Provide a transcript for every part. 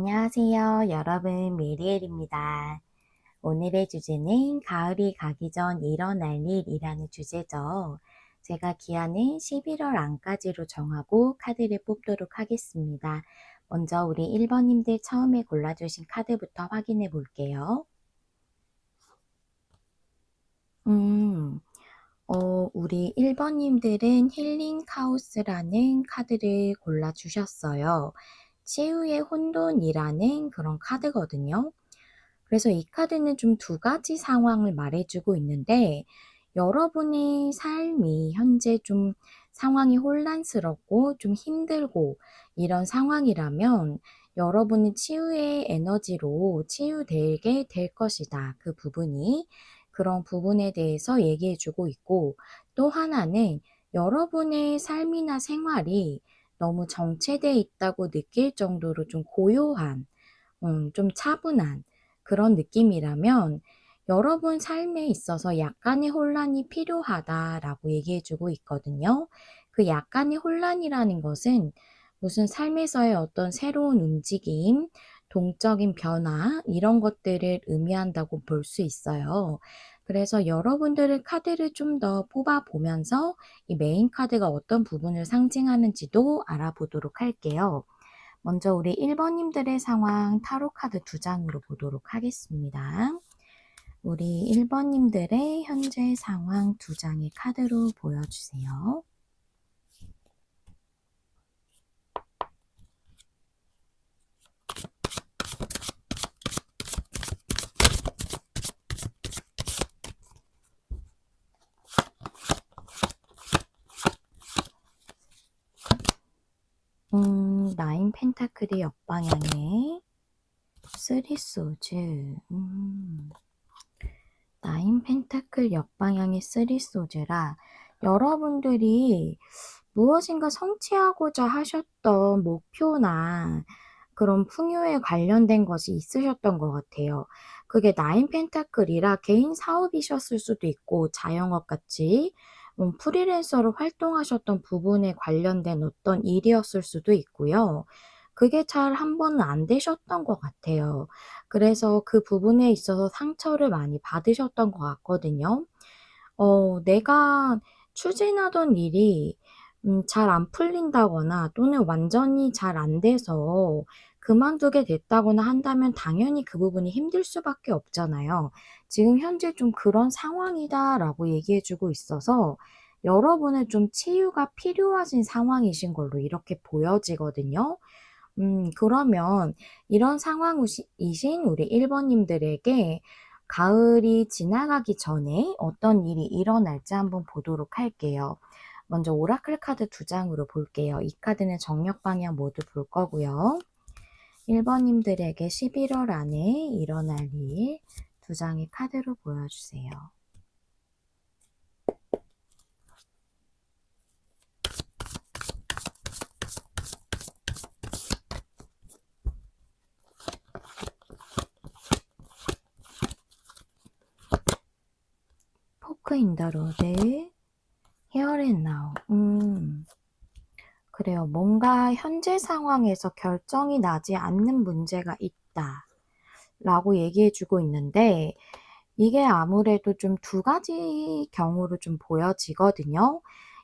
안녕하세요, 여러분. 메리엘입니다. 오늘의 주제는 가을이 가기 전 일어날 일이라는 주제죠. 제가 기한은 11월 안까지로 정하고 카드를 뽑도록 하겠습니다. 먼저 우리 1번님들 처음에 골라주신 카드부터 확인해 볼게요. 우리 1번님들은 힐링 카오스라는 카드를 골라주셨어요. 치유의 혼돈이라는 그런 카드거든요. 그래서 이 카드는 좀 두 가지 상황을 말해주고 있는데, 여러분의 삶이 현재 좀 상황이 혼란스럽고 좀 힘들고 이런 상황이라면 여러분이 치유의 에너지로 치유되게 될 것이다. 그 부분이 그런 부분에 대해서 얘기해주고 있고, 또 하나는 여러분의 삶이나 생활이 너무 정체되어 있다고 느낄 정도로 좀 고요한, 좀 차분한 그런 느낌이라면 여러분 삶에 있어서 약간의 혼란이 필요하다라고 얘기해주고 있거든요. 그 약간의 혼란이라는 것은 무슨 삶에서의 어떤 새로운 움직임, 동적인 변화 이런 것들을 의미한다고 볼 수 있어요. 그래서 여러분들의 카드를 좀 더 뽑아보면서 이 메인 카드가 어떤 부분을 상징하는지도 알아보도록 할게요. 먼저 우리 1번님들의 상황 타로 카드 2장으로 보도록 하겠습니다. 우리 1번님들의 현재 상황 2장의 카드로 보여주세요. 나인 펜타클이 역방향에 쓰리 소즈. 나인 펜타클 역방향의 쓰리 소즈라 여러분들이 무엇인가 성취하고자 하셨던 목표나 그런 풍요에 관련된 것이 있으셨던 것 같아요. 그게 나인 펜타클이라 개인 사업이셨을 수도 있고 자영업 같이 프리랜서로 활동하셨던 부분에 관련된 어떤 일이었을 수도 있고요. 그게 잘 한 번은 안 되셨던 것 같아요. 그래서 그 부분에 있어서 상처를 많이 받으셨던 것 같거든요. 내가 추진하던 일이 잘 안 풀린다거나 또는 완전히 잘 안 돼서 그만두게 됐다거나 한다면 당연히 그 부분이 힘들 수밖에 없잖아요. 지금 현재 좀 그런 상황이다라고 얘기해 주고 있어서 여러분은 좀 치유가 필요하신 상황이신 걸로 이렇게 보여지거든요. 그러면 이런 상황이신 우리 1번님들에게 가을이 지나가기 전에 어떤 일이 일어날지 한번 보도록 할게요. 먼저 오라클 카드 2장으로 볼게요. 이 카드는 정력 방향 모두 볼 거고요. 1번님들에게 11월 안에 일어날 일 2장의 카드로 보여주세요. 포크 인 더 로드, 헤어 앤 나우. 그래요. 뭔가 현재 상황에서 결정이 나지 않는 문제가 있다. 라고 얘기해 주고 있는데, 이게 아무래도 좀 두 가지 경우로 좀 보여지거든요.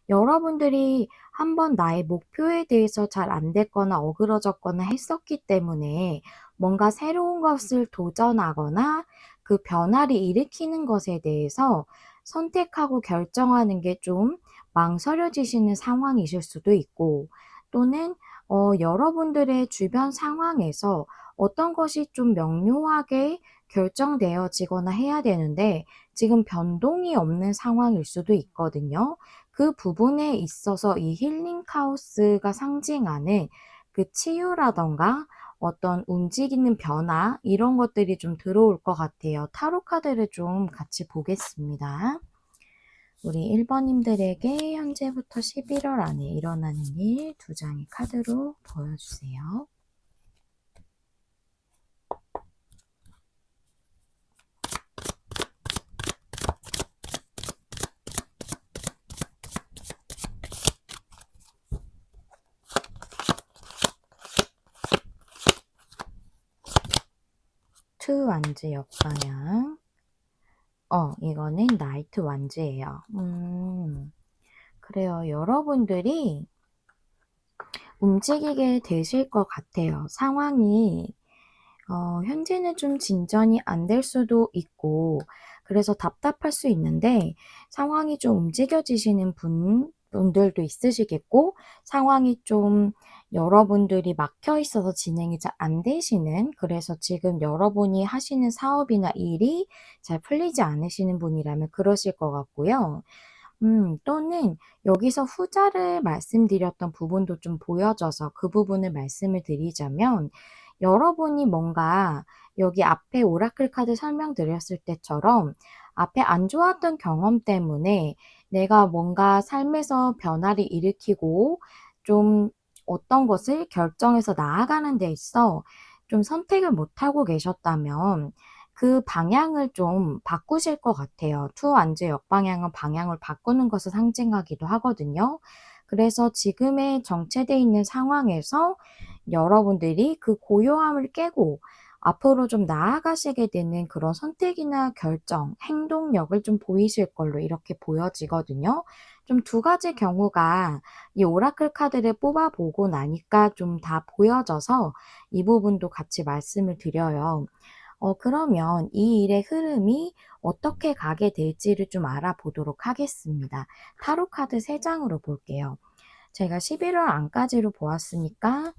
여러분들이 한번 나의 목표에 대해서 잘 안 됐거나 어그러졌거나 했었기 때문에 뭔가 새로운 것을 도전하거나 그 변화를 일으키는 것에 대해서 선택하고 결정하는 게 좀 망설여지시는 상황이실 수도 있고, 또는 여러분들의 주변 상황에서 어떤 것이 좀 명료하게 결정되어지거나 해야 되는데 지금 변동이 없는 상황일 수도 있거든요. 그 부분에 있어서 이 힐링 카오스가 상징하는 그 치유라던가 어떤 움직이는 변화 이런 것들이 좀 들어올 것 같아요. 타로 카드를 좀 같이 보겠습니다. 우리 1번님들에게 현재부터 11월 안에 일어나는 일 2장의 카드로 보여주세요. 투 완즈 역방향. 이거는 나이트 완즈예요. 그래요. 여러분들이 움직이게 되실 것 같아요. 상황이 현재는 좀 진전이 안 될 수도 있고 그래서 답답할 수 있는데 상황이 좀 움직여지시는 분들도 있으시겠고 상황이 좀 여러분들이 막혀 있어서 진행이 잘 안 되시는 그래서 지금 여러분이 하시는 사업이나 일이 잘 풀리지 않으시는 분이라면 그러실 것 같고요. 또는 여기서 후자를 말씀드렸던 부분도 좀 보여져서 그 부분을 말씀을 드리자면 여러분이 뭔가 여기 앞에 오라클 카드 설명드렸을 때처럼 앞에 안 좋았던 경험 때문에 내가 뭔가 삶에서 변화를 일으키고 좀 어떤 것을 결정해서 나아가는 데 있어 좀 선택을 못하고 계셨다면 그 방향을 좀 바꾸실 것 같아요. 투 완즈 역방향은 방향을 바꾸는 것을 상징하기도 하거든요. 그래서 지금의 정체되어 있는 상황에서 여러분들이 그 고요함을 깨고 앞으로 좀 나아가시게 되는 그런 선택이나 결정, 행동력을 좀 보이실 걸로 이렇게 보여지거든요. 좀 두 가지 경우가 이 오라클 카드를 뽑아보고 나니까 좀 다 보여져서 이 부분도 같이 말씀을 드려요. 그러면 이 일의 흐름이 어떻게 가게 될지를 좀 알아보도록 하겠습니다. 타로 카드 3장으로 볼게요. 제가 11월 안까지로 보았으니까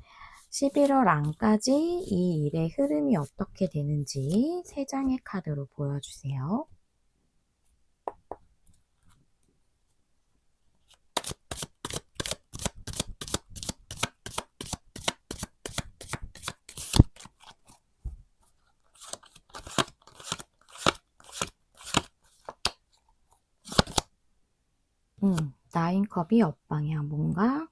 11월 안까지 이 일의 흐름이 어떻게 되는지 3장의 카드로 보여주세요. 나인컵이 옆방향 뭔가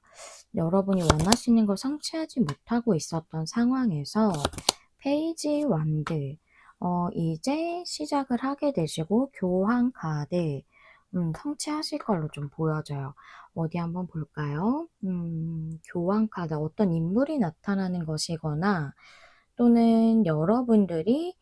여러분이 원하시는 걸 성취하지 못하고 있었던 상황에서 페이지 완드 이제 시작을 하게 되시고 교환 카드 성취하실 걸로 좀 보여져요. 어디 한번 볼까요? 교환 카드 어떤 인물이 나타나는 것이거나 또는 여러분들이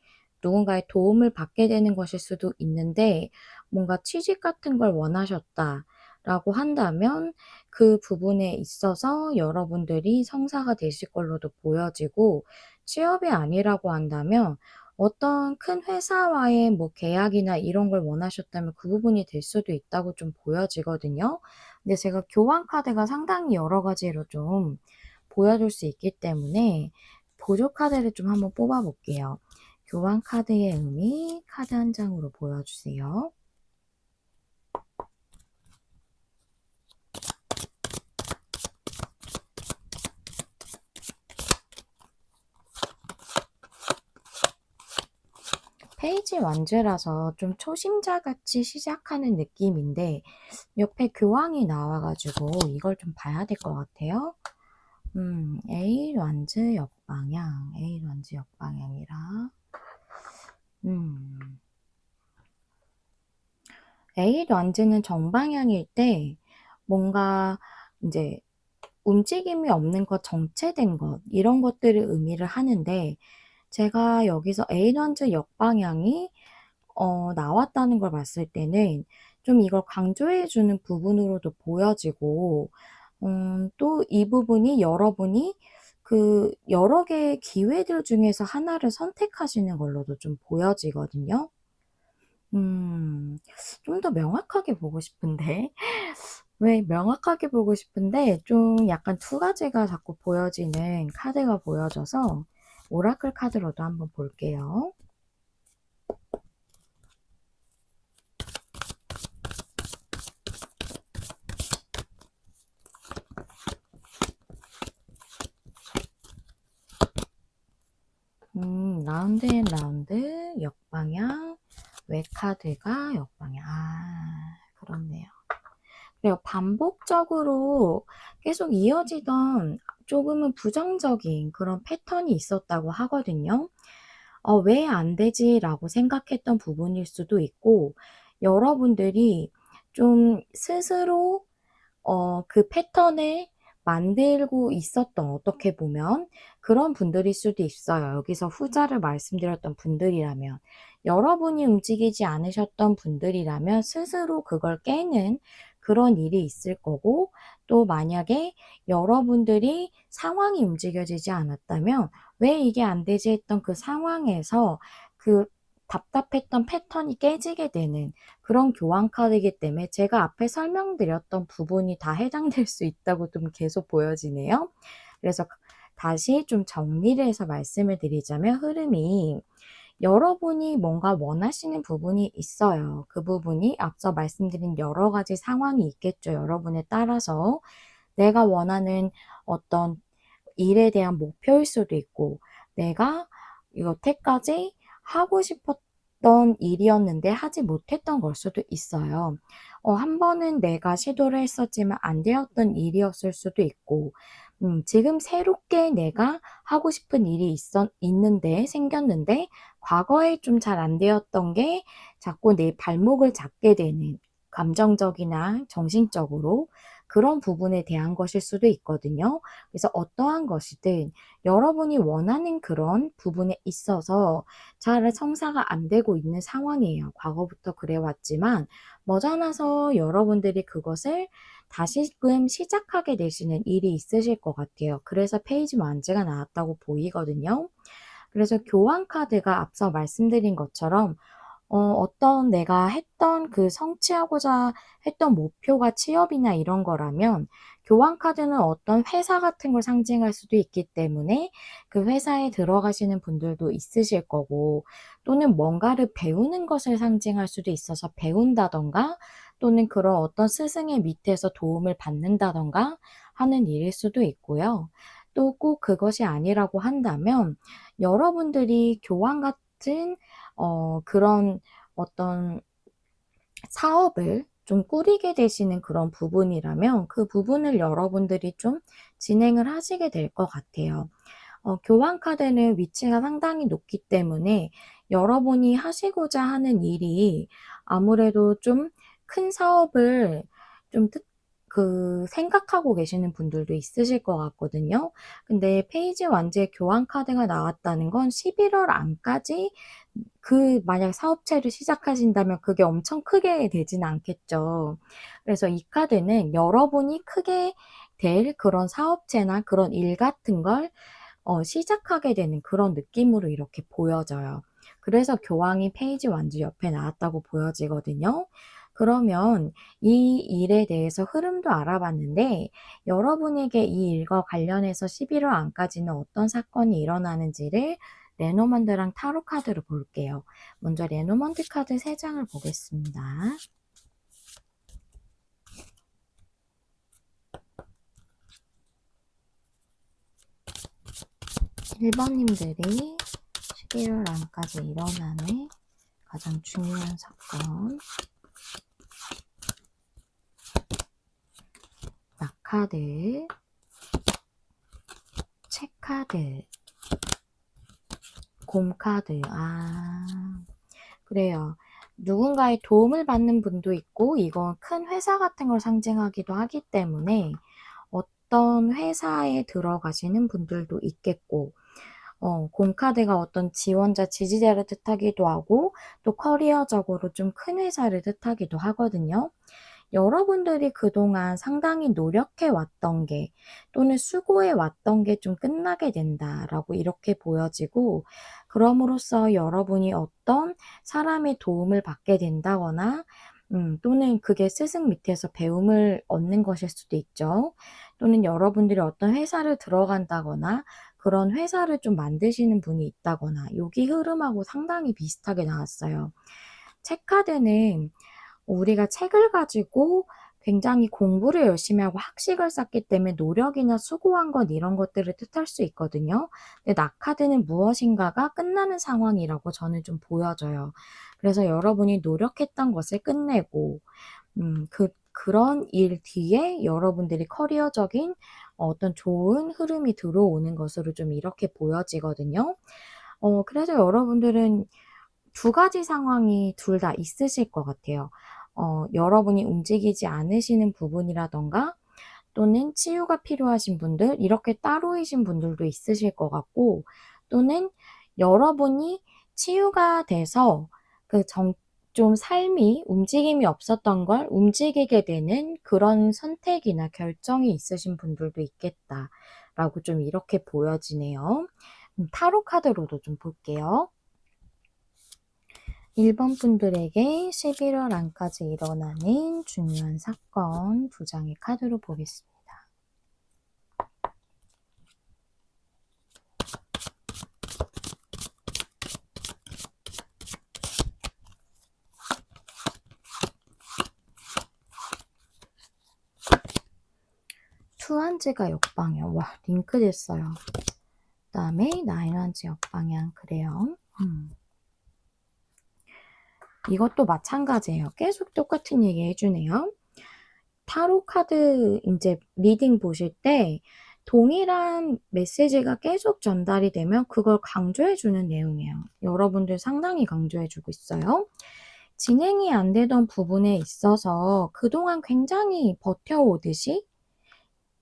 누군가의 도움을 받게 되는 것일 수도 있는데 뭔가 취직 같은 걸 원하셨다라고 한다면 그 부분에 있어서 여러분들이 성사가 되실 걸로도 보여지고 취업이 아니라고 한다면 어떤 큰 회사와의 뭐 계약이나 이런 걸 원하셨다면 그 부분이 될 수도 있다고 좀 보여지거든요. 근데 제가 교환 카드가 상당히 여러 가지로 좀 보여줄 수 있기 때문에 보조 카드를 좀 한번 뽑아 볼게요. 교환 카드의 의미 카드 한 장으로 보여주세요. 페이지 완즈라서 좀 초심자같이 시작하는 느낌인데 옆에 교황이 나와가지고 이걸 좀 봐야 될 것 같아요. A 완즈 역방향, A 완즈 역방향이라 A 완즈는 정방향일 때 뭔가 이제 움직임이 없는 것, 정체된 것 이런 것들을 의미를 하는데 제가 여기서 A 완즈 역방향이 나왔다는 걸 봤을 때는 좀 이걸 강조해 주는 부분으로도 보여지고 또 이 부분이 여러분이 그 여러 개의 기회들 중에서 하나를 선택하시는 걸로도 좀 보여지거든요. 좀 더 명확하게 보고 싶은데 왜 명확하게 보고 싶은데 좀 약간 두 가지가 자꾸 보여지는 카드가 보여져서 오라클 카드로도 한번 볼게요. 라운드 앤 라운드 역방향 외 카드가 역방향 그렇네요. 그래요. 반복적으로 계속 이어지던 조금은 부정적인 그런 패턴이 있었다고 하거든요. 왜 안 되지라고 생각했던 부분일 수도 있고 여러분들이 좀 스스로 그 패턴을 만들고 있었던, 어떻게 보면 그런 분들일 수도 있어요. 여기서 후자를 말씀드렸던 분들이라면, 여러분이 움직이지 않으셨던 분들이라면 스스로 그걸 깨는 그런 일이 있을 거고, 또 만약에 여러분들이 상황이 움직여지지 않았다면 왜 이게 안 되지 했던 그 상황에서 그 답답했던 패턴이 깨지게 되는 그런 교환 카드이기 때문에 제가 앞에 설명드렸던 부분이 다 해당될 수 있다고 좀 계속 보여지네요. 그래서 다시 좀 정리를 해서 말씀을 드리자면, 흐름이 여러분이 뭔가 원하시는 부분이 있어요. 그 부분이 앞서 말씀드린 여러 가지 상황이 있겠죠. 여러분에 따라서 내가 원하는 어떤 일에 대한 목표일 수도 있고, 내가 여태까지 하고 싶었던 일이었는데 하지 못했던 걸 수도 있어요. 한 번은 내가 시도를 했었지만 안 되었던 일이었을 수도 있고, 지금 새롭게 내가 하고 싶은 일이 생겼는데, 과거에 좀 잘 안 되었던 게 자꾸 내 발목을 잡게 되는, 감정적이나 정신적으로 그런 부분에 대한 것일 수도 있거든요. 그래서 어떠한 것이든 여러분이 원하는 그런 부분에 있어서 잘 성사가 안 되고 있는 상황이에요. 과거부터 그래왔지만 머지않아서 여러분들이 그것을 다시금 시작하게 되시는 일이 있으실 것 같아요. 그래서 페이지 완즈가 나왔다고 보이거든요. 그래서 교환 카드가 앞서 말씀드린 것처럼 어떤 내가 했던 그 성취하고자 했던 목표가 취업이나 이런 거라면, 교환 카드는 어떤 회사 같은 걸 상징할 수도 있기 때문에 그 회사에 들어가시는 분들도 있으실 거고, 또는 뭔가를 배우는 것을 상징할 수도 있어서 배운다던가, 또는 그런 어떤 스승의 밑에서 도움을 받는다던가 하는 일일 수도 있고요. 또 꼭 그것이 아니라고 한다면, 여러분들이 교환 같은 그런 어떤 사업을 좀 꾸리게 되시는 그런 부분이라면 그 부분을 여러분들이 좀 진행을 하시게 될 것 같아요. 교환 카드는 위치가 상당히 높기 때문에 여러분이 하시고자 하는 일이 아무래도 좀 큰 사업을 좀 생각하고 계시는 분들도 있으실 것 같거든요. 근데 페이지 완즈의 교환 카드가 나왔다는 건 11월 안까지 만약 사업체를 시작하신다면 그게 엄청 크게 되진 않겠죠. 그래서 이 카드는 여러분이 크게 될 그런 사업체나 그런 일 같은 걸 시작하게 되는 그런 느낌으로 이렇게 보여져요. 그래서 교황이 페이지 완즈 옆에 나왔다고 보여지거든요. 그러면 이 일에 대해서 흐름도 알아봤는데, 여러분에게 이 일과 관련해서 11월 안까지는 어떤 사건이 일어나는지를 레노먼드랑 타로 카드로 볼게요. 먼저 레노먼드 카드 3장을 보겠습니다. 1번님들이 11월 안까지 일어나는 가장 중요한 사건. 낙카드, 책카드, 곰카드. 그래요. 누군가의 도움을 받는 분도 있고, 이건 큰 회사 같은 걸 상징하기도 하기 때문에 어떤 회사에 들어가시는 분들도 있겠고, 곰카드가 어떤 지원자, 지지자를 뜻하기도 하고, 또 커리어적으로 좀 큰 회사를 뜻하기도 하거든요. 여러분들이 그동안 상당히 노력해 왔던 게, 또는 수고해 왔던 게 좀 끝나게 된다라고 이렇게 보여지고, 그럼으로써 여러분이 어떤 사람의 도움을 받게 된다거나, 또는 그게 스승 밑에서 배움을 얻는 것일 수도 있죠. 또는 여러분들이 어떤 회사를 들어간다거나 그런 회사를 좀 만드시는 분이 있다거나, 여기 흐름하고 상당히 비슷하게 나왔어요. 책 카드는 우리가 책을 가지고 굉장히 공부를 열심히 하고 학식을 쌓기 때문에 노력이나 수고한 것, 이런 것들을 뜻할 수 있거든요. 근데 낙카드는 무엇인가가 끝나는 상황이라고 저는 좀 보여져요. 그래서 여러분이 노력했던 것을 끝내고 그런 일 뒤에 여러분들이 커리어적인 어떤 좋은 흐름이 들어오는 것으로 좀 이렇게 보여지거든요. 그래서 여러분들은 두 가지 상황이 둘 다 있으실 것 같아요. 여러분이 움직이지 않으시는 부분이라던가, 또는 치유가 필요하신 분들, 이렇게 따로이신 분들도 있으실 것 같고, 또는 여러분이 치유가 돼서 좀 삶이 움직임이 없었던 걸 움직이게 되는 그런 선택이나 결정이 있으신 분들도 있겠다라고 좀 이렇게 보여지네요. 타로 카드로도 좀 볼게요. 1번 분들에게 11월 안까지 일어나는 중요한 사건 2장의 카드로 보겠습니다. 투한지가 역방향. 와, 링크 됐어요. 그 다음에 나인한지 역방향. 그래요. 이것도 마찬가지예요. 계속 똑같은 얘기 해주네요. 타로 카드 이제 리딩 보실 때 동일한 메시지가 계속 전달이 되면 그걸 강조해주는 내용이에요. 여러분들 상당히 강조해주고 있어요. 진행이 안 되던 부분에 있어서 그동안 굉장히 버텨오듯이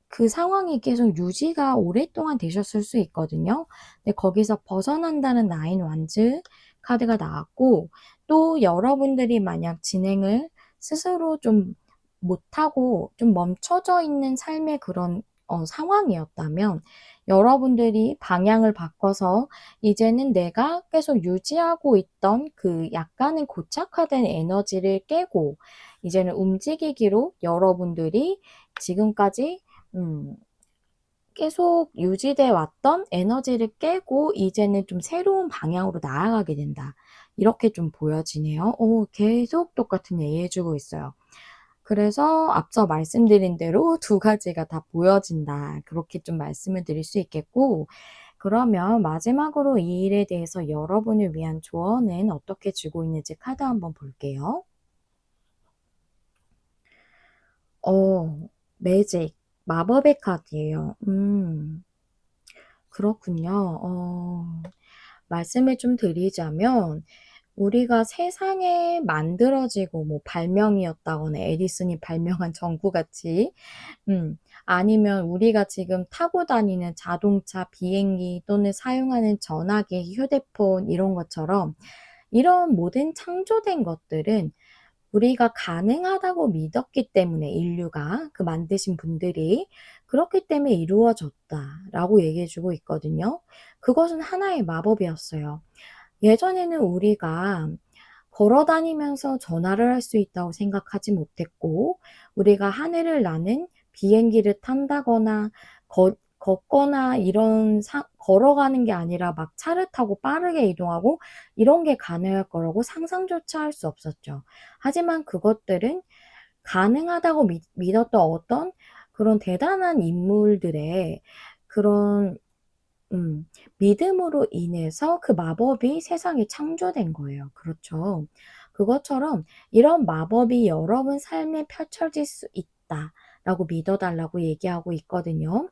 그 상황이 계속 유지가 오랫동안 되셨을 수 있거든요. 근데 거기서 벗어난다는 나인 완즈 카드가 나왔고, 또 여러분들이 만약 진행을 스스로 좀 못하고 좀 멈춰져 있는 삶의 그런 상황이었다면 여러분들이 방향을 바꿔서 이제는 내가 계속 유지하고 있던 그 약간은 고착화된 에너지를 깨고 이제는 움직이기로 여러분들이 지금까지 계속 유지돼 왔던 에너지를 깨고 이제는 좀 새로운 방향으로 나아가게 된다. 이렇게 좀 보여지네요. 계속 똑같은 얘기 해주고 있어요. 그래서 앞서 말씀드린 대로 2가지가 다 보여진다. 그렇게 좀 말씀을 드릴 수 있겠고, 그러면 마지막으로 이 일에 대해서 여러분을 위한 조언은 어떻게 주고 있는지 카드 한번 볼게요. 매직. 마법의 카드예요. 그렇군요. 말씀을 좀 드리자면 우리가 세상에 만들어지고 뭐 발명이었다거나 에디슨이 발명한 전구같이 아니면 우리가 지금 타고 다니는 자동차, 비행기 또는 사용하는 전화기, 휴대폰 이런 것처럼 이런 모든 창조된 것들은 우리가 가능하다고 믿었기 때문에 인류가 그 만드신 분들이 그렇기 때문에 이루어졌다라고 얘기해 주고 있거든요. 그것은 하나의 마법이었어요. 예전에는 우리가 걸어 다니면서 전화를 할 수 있다고 생각하지 못했고 우리가 하늘을 나는 비행기를 탄다거나 걷거나 걸어가는 게 아니라 막 차를 타고 빠르게 이동하고 이런 게 가능할 거라고 상상조차 할 수 없었죠. 하지만 그것들은 가능하다고 믿었던 어떤 그런 대단한 인물들의 그런 믿음으로 인해서 그 마법이 세상에 창조된 거예요. 그렇죠. 그것처럼 이런 마법이 여러분 삶에 펼쳐질 수 있다라고 믿어달라고 얘기하고 있거든요.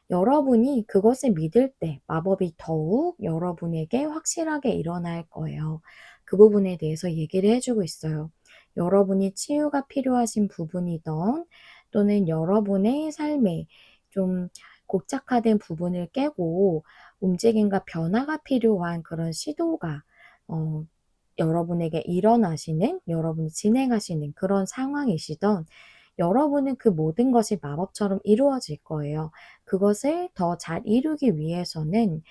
여러분이 그것을 믿을 때 마법이 더욱 여러분에게 확실하게 일어날 거예요. 그 부분에 대해서 얘기를 해주고 있어요. 여러분이 치유가 필요하신 부분이던 또는 여러분의 삶에 좀 고착화된 부분을 깨고 움직임과 변화가 필요한 그런 시도가 여러분에게 일어나시는, 여러분이 진행하시는 그런 상황이시던 여러분은 그 모든 것이 마법처럼 이루어질 거예요. 그것을 더 잘 이루기 위해서는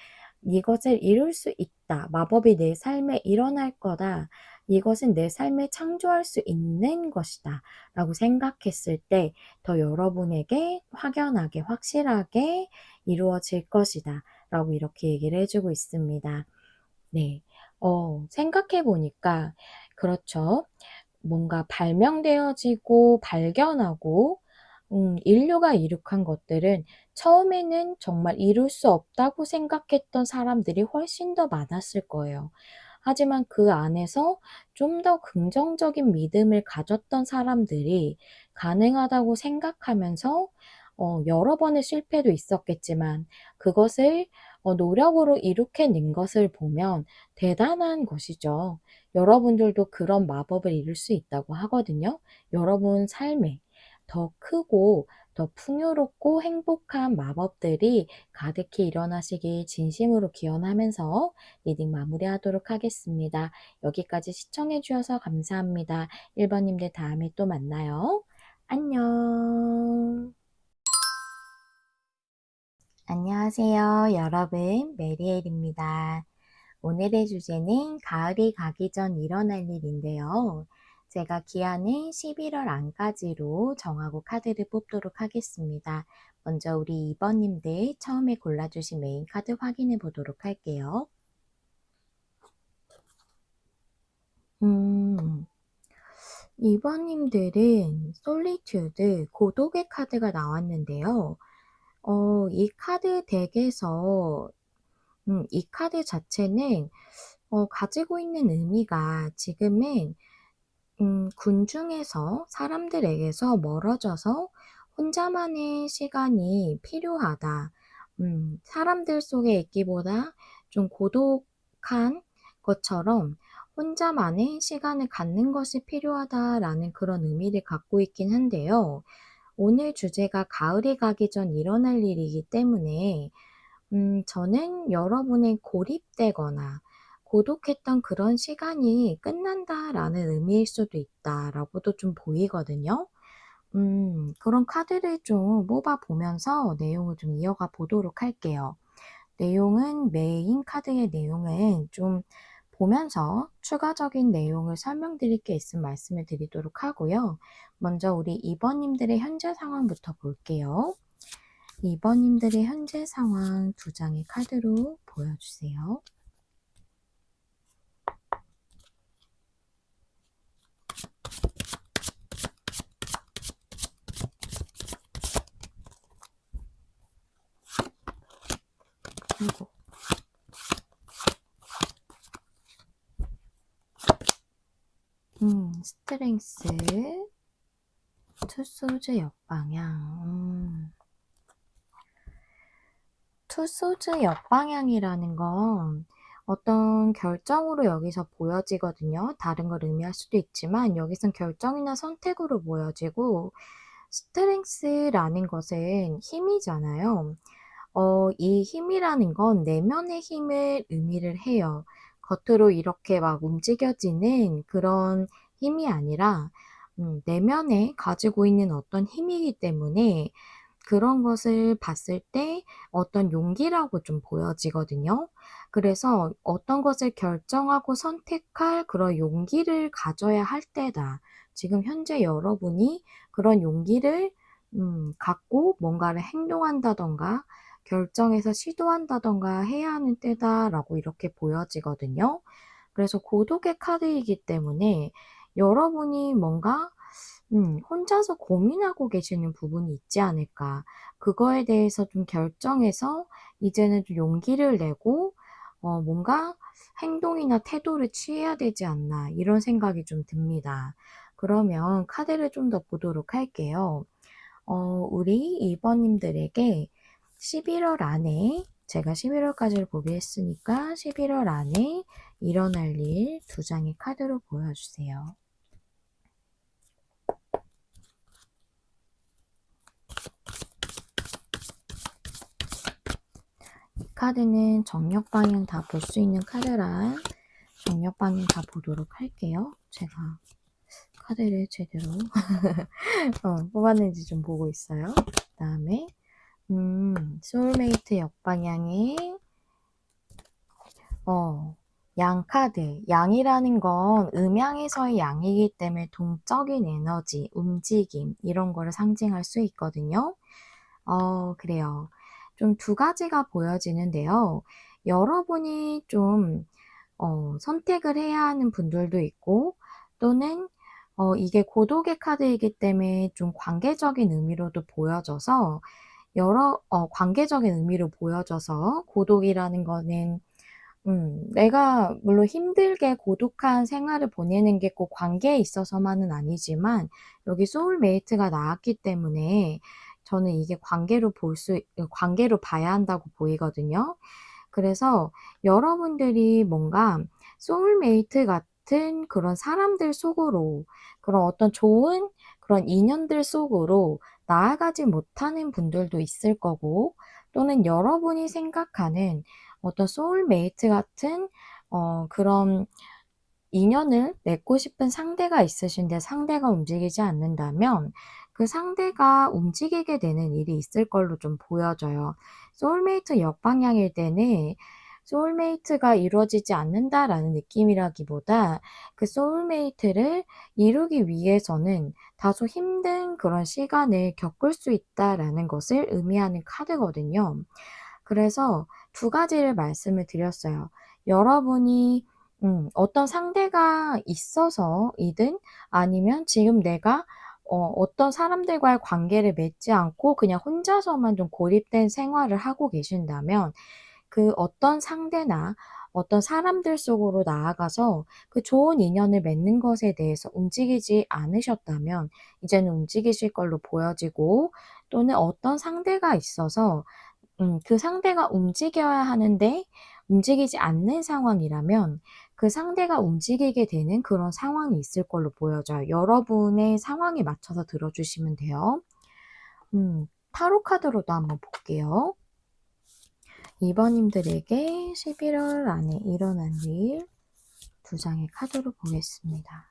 이것을 이룰 수 있다. 마법이 내 삶에 일어날 거다. 이것은 내 삶에 창조할 수 있는 것이다. 라고 생각했을 때 더 여러분에게 확연하게, 확실하게 이루어질 것이다. 라고 이렇게 얘기를 해주고 있습니다. 네. 생각해 보니까, 그렇죠. 뭔가 발명되어지고 발견하고 인류가 이룩한 것들은 처음에는 정말 이룰 수 없다고 생각했던 사람들이 훨씬 더 많았을 거예요. 하지만 그 안에서 좀 더 긍정적인 믿음을 가졌던 사람들이 가능하다고 생각하면서 여러 번의 실패도 있었겠지만 그것을 노력으로 이룩해낸 것을 보면 대단한 것이죠. 여러분들도 그런 마법을 이룰 수 있다고 하거든요. 여러분 삶에 더 크고 더 풍요롭고 행복한 마법들이 가득히 일어나시길 진심으로 기원하면서 리딩 마무리하도록 하겠습니다. 여기까지 시청해 주셔서 감사합니다. 1번님들 다음에 또 만나요. 안녕. 안녕하세요, 여러분. 메리엘입니다. 오늘의 주제는 가을이 가기 전 일어날 일인데요. 제가 기한을 11월 안까지로 정하고 카드를 뽑도록 하겠습니다. 먼저 우리 2번님들 처음에 골라주신 메인 카드 확인해 보도록 할게요. 2번님들은 솔리튜드, 고독의 카드가 나왔는데요. 이 카드 덱에서 이 카드 자체는 가지고 있는 의미가 지금은 군중에서 사람들에게서 멀어져서 혼자만의 시간이 필요하다. 사람들 속에 있기보다 좀 고독한 것처럼 혼자만의 시간을 갖는 것이 필요하다라는 그런 의미를 갖고 있긴 한데요. 오늘 주제가 가을이 가기 전 일어날 일이기 때문에 저는 여러분의 고립되거나 고독했던 그런 시간이 끝난다라는 의미일 수도 있다라고도 좀 보이거든요. 그런 카드를 좀 뽑아 보면서 내용을 좀 이어가 보도록 할게요. 내용은 메인 카드의 내용은 좀 보면서 추가적인 내용을 설명드릴 게 있으면 말씀을 드리도록 하고요. 먼저 우리 2번님들의 현재 상황부터 볼게요. 2번님들의 현재 상황 2장의 카드로 보여주세요. 아이고. 스트렝스, 투소즈 역방향. 투소즈 역방향이라는 건 어떤 결정으로 여기서 보여지거든요. 다른 걸 의미할 수도 있지만 여기선 결정이나 선택으로 보여지고 스트렝스라는 것은 힘이잖아요. 이 힘이라는 건 내면의 힘을 의미를 해요. 겉으로 이렇게 막 움직여지는 그런 힘이 아니라 내면에 가지고 있는 어떤 힘이기 때문에 그런 것을 봤을 때 어떤 용기라고 좀 보여지거든요. 그래서 어떤 것을 결정하고 선택할 그런 용기를 가져야 할 때다. 지금 현재 여러분이 그런 용기를 갖고 뭔가를 행동한다던가 결정해서 시도한다던가 해야 하는 때다라고 이렇게 보여지거든요. 그래서 고독의 카드이기 때문에 여러분이 뭔가 혼자서 고민하고 계시는 부분이 있지 않을까. 그거에 대해서 좀 결정해서 이제는 좀 용기를 내고 뭔가 행동이나 태도를 취해야 되지 않나 이런 생각이 좀 듭니다. 그러면 카드를 좀 더 보도록 할게요. 우리 2번님들에게 11월 안에 제가 11월까지를 보기했으니까 11월 안에 일어날 일 2장의 카드로 보여주세요. 이 카드는 정력 방향 다 볼 수 있는 카드라 정력 방향 다 보도록 할게요. 제가 카드를 제대로 뽑았는지 좀 보고 있어요. 그 다음에 소울메이트 역방향의 양 카드. 양이라는 건 음양에서의 양이기 때문에 동적인 에너지, 움직임 이런 거를 상징할 수 있거든요. 그래요. 좀 2가지가 보여지는데요. 여러분이 좀 선택을 해야 하는 분들도 있고 또는 이게 고독의 카드이기 때문에 좀 관계적인 의미로도 보여져서 관계적인 의미로 보여져서 고독이라는 거는 내가 물론 힘들게 고독한 생활을 보내는 게 꼭 관계에 있어서만은 아니지만 여기 소울메이트가 나왔기 때문에 저는 이게 관계로 봐야 한다고 보이거든요. 그래서 여러분들이 뭔가 소울메이트 같은 그런 사람들 속으로 그런 어떤 좋은 그런 인연들 속으로 나아가지 못하는 분들도 있을 거고, 또는 여러분이 생각하는 어떤 소울메이트 같은 그런 인연을 맺고 싶은 상대가 있으신데 상대가 움직이지 않는다면 그 상대가 움직이게 되는 일이 있을 걸로 좀 보여져요. 소울메이트 역방향일 때는 소울메이트가 이루어지지 않는다라는 느낌이라기보다 그 소울메이트를 이루기 위해서는 다소 힘든 그런 시간을 겪을 수 있다라는 것을 의미하는 카드거든요. 그래서 두 가지를 말씀을 드렸어요. 여러분이 어떤 상대가 있어서이든 아니면 지금 내가 어떤 사람들과의 관계를 맺지 않고 그냥 혼자서만 좀 고립된 생활을 하고 계신다면 그 어떤 상대나 어떤 사람들 속으로 나아가서 그 좋은 인연을 맺는 것에 대해서 움직이지 않으셨다면 이제는 움직이실 걸로 보여지고, 또는 어떤 상대가 있어서 그 상대가 움직여야 하는데 움직이지 않는 상황이라면 그 상대가 움직이게 되는 그런 상황이 있을 걸로 보여져요. 여러분의 상황에 맞춰서 들어주시면 돼요. 타로 카드로도 한번 볼게요. 2번님들에게 11월 안에 일어난 일 두 장의 카드로 보겠습니다.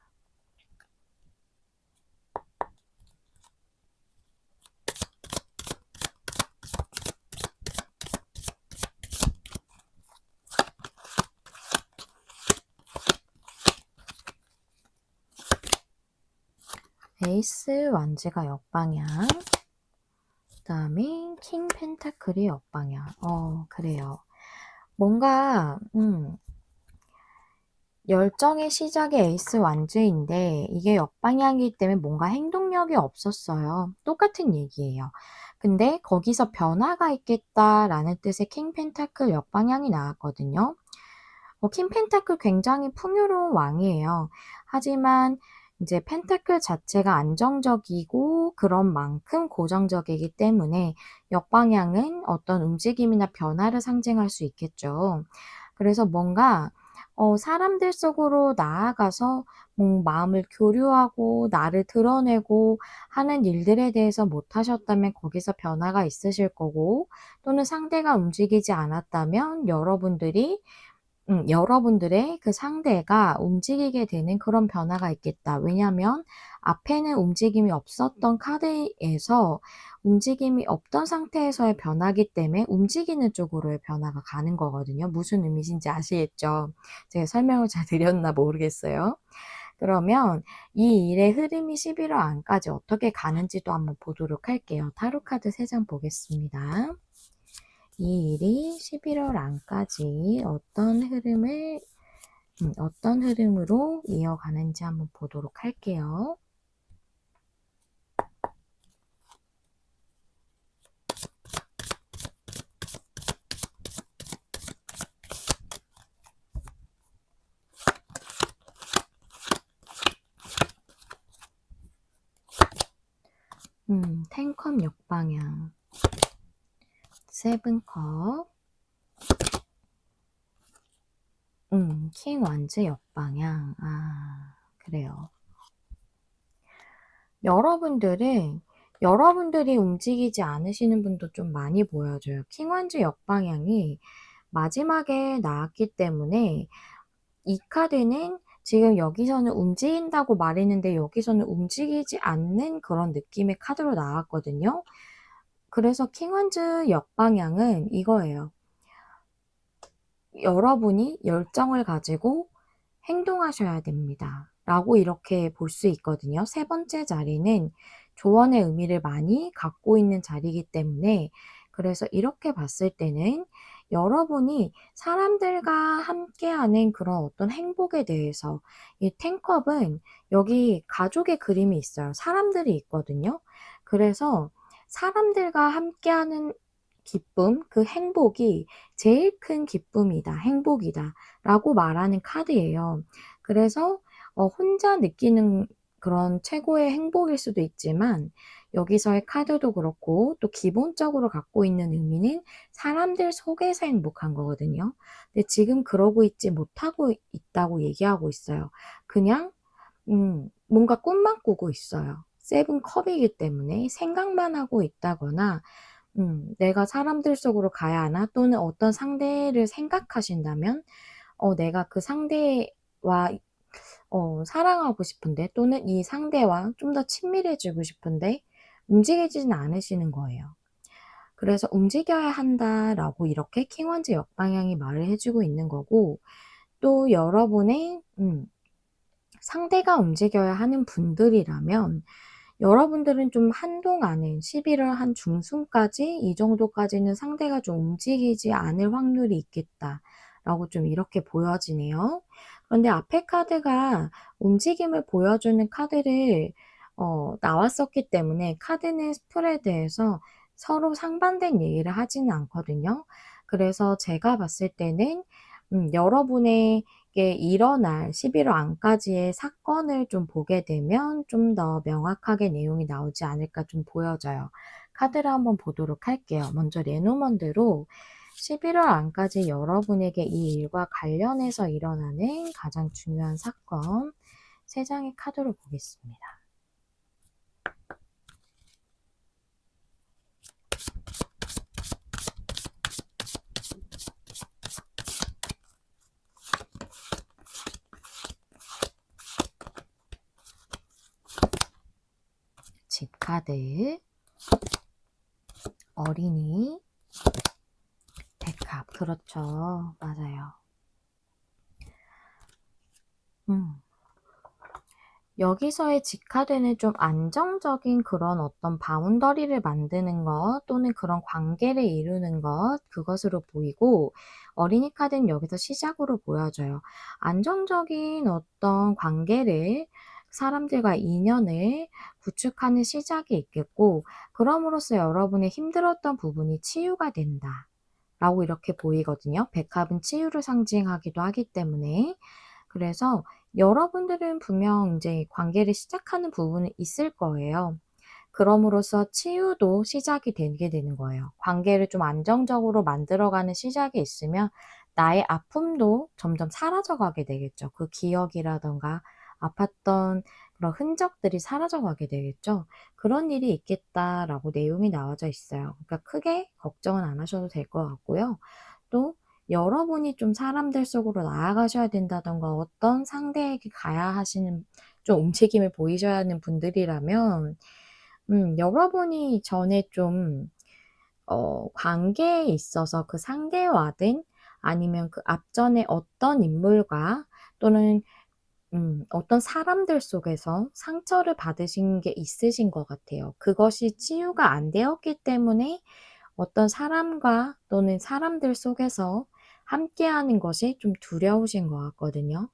에이스 완즈가 역방향, 그 다음에 킹 펜타클이 역방향. 그래요. 뭔가 열정의 시작이 에이스 완즈인데 이게 역방향이기 때문에 뭔가 행동력이 없었어요. 똑같은 얘기예요. 근데 거기서 변화가 있겠다라는 뜻의 킹 펜타클 역방향이 나왔거든요. 킹 펜타클 굉장히 풍요로운 왕이에요. 하지만 이제 펜타클 자체가 안정적이고 그런 만큼 고정적이기 때문에 역방향은 어떤 움직임이나 변화를 상징할 수 있겠죠. 그래서 뭔가 사람들 속으로 나아가서 마음을 교류하고 나를 드러내고 하는 일들에 대해서 못하셨다면 거기서 변화가 있으실 거고, 또는 상대가 움직이지 않았다면 여러분들의 그 상대가 움직이게 되는 그런 변화가 있겠다. 왜냐하면 앞에는 움직임이 없었던 카드에서 움직임이 없던 상태에서의 변화기 때문에 움직이는 쪽으로의 변화가 가는 거거든요. 무슨 의미인지 아시겠죠? 제가 설명을 잘 드렸나 모르겠어요. 그러면 이 일의 흐름이 11월 안까지 어떻게 가는지도 한번 보도록 할게요. 타로 카드 3장 보겠습니다. 이 일이 11월 안까지 어떤 흐름으로 이어가는지 한번 보도록 할게요. 텐컵 역방향, 세븐컵, 킹 완즈 역방향. 그래요. 여러분들이 움직이지 않으시는 분도 좀 많이 보여져요. 킹 완즈 역방향이 마지막에 나왔기 때문에 이 카드는 지금 여기서는 움직인다고 말했는데 여기서는 움직이지 않는 그런 느낌의 카드로 나왔거든요. 그래서 킹완즈 역방향은 이거예요. 여러분이 열정을 가지고 행동하셔야 됩니다. 라고 이렇게 볼 수 있거든요. 세 번째 자리는 조언의 의미를 많이 갖고 있는 자리이기 때문에, 그래서 이렇게 봤을 때는 여러분이 사람들과 함께하는 그런 어떤 행복에 대해서, 이 텐컵은 여기 가족의 그림이 있어요. 사람들이 있거든요. 그래서 사람들과 함께하는 기쁨, 그 행복이 제일 큰 기쁨이다, 행복이다 라고 말하는 카드예요. 그래서 혼자 느끼는 그런 최고의 행복일 수도 있지만 여기서의 카드도 그렇고 또 기본적으로 갖고 있는 의미는 사람들 속에서 행복한 거거든요. 근데 지금 그러고 있지 못하고 있다고 얘기하고 있어요. 그냥 뭔가 꿈만 꾸고 있어요. 세븐 컵이기 때문에 생각만 하고 있다거나 내가 사람들 속으로 가야 하나 또는 어떤 상대를 생각하신다면 내가 그 상대와 사랑하고 싶은데 또는 이 상대와 좀 더 친밀해지고 싶은데 움직이지는 않으시는 거예요. 그래서 "움직여야 한다."라고 이렇게 킹원즈 역방향이 말을 해 주고 있는 거고, 또 여러분의 상대가 움직여야 하는 분들이라면 여러분들은 좀 한동안은 11월 한 중순까지 이 정도까지는 상대가 좀 움직이지 않을 확률이 있겠다라고 좀 이렇게 보여지네요. 그런데 앞에 카드가 움직임을 보여주는 카드를 나왔었기 때문에 카드는 스프레드에서 서로 상반된 얘기를 하지는 않거든요. 그래서 제가 봤을 때는 여러분에게 일어날 11월 안까지의 사건을 좀 보게 되면 좀 더 명확하게 내용이 나오지 않을까 좀 보여져요. 카드를 한번 보도록 할게요. 먼저 레노먼드로 11월 안까지 여러분에게 이 일과 관련해서 일어나는 가장 중요한 사건 3장의 카드로 보겠습니다. 집 카드, 어린이, 백합. 그렇죠. 맞아요. 여기서의 직카드는 좀 안정적인 그런 어떤 바운더리를 만드는 것 또는 그런 관계를 이루는 것, 그것으로 보이고, 어린이 카드는 여기서 시작으로 보여져요. 안정적인 어떤 관계를, 사람들과 인연을 구축하는 시작이 있겠고, 그럼으로써 여러분의 힘들었던 부분이 치유가 된다 라고 이렇게 보이거든요. 백합은 치유를 상징하기도 하기 때문에. 그래서 여러분들은 분명 이제 관계를 시작하는 부분이 있을 거예요. 그럼으로써 치유도 시작이 되게 되는 거예요. 관계를 좀 안정적으로 만들어가는 시작이 있으면 나의 아픔도 점점 사라져 가게 되겠죠. 그 기억이라던가 아팠던 그런 흔적들이 사라져 가게 되겠죠. 그런 일이 있겠다라고 내용이 나와져 있어요. 그러니까 크게 걱정은 안 하셔도 될 것 같고요. 또 여러분이 좀 사람들 속으로 나아가셔야 된다던가 어떤 상대에게 가야 하시는 좀 움직임을 보이셔야 하는 분들이라면 여러분이 전에 좀 관계에 있어서 그 상대와든 아니면 그 앞전에 어떤 인물과 또는 어떤 사람들 속에서 상처를 받으신 게 있으신 것 같아요. 그것이 치유가 안 되었기 때문에 어떤 사람과 또는 사람들 속에서 함께하는 것이 좀 두려우신 것 같거든요.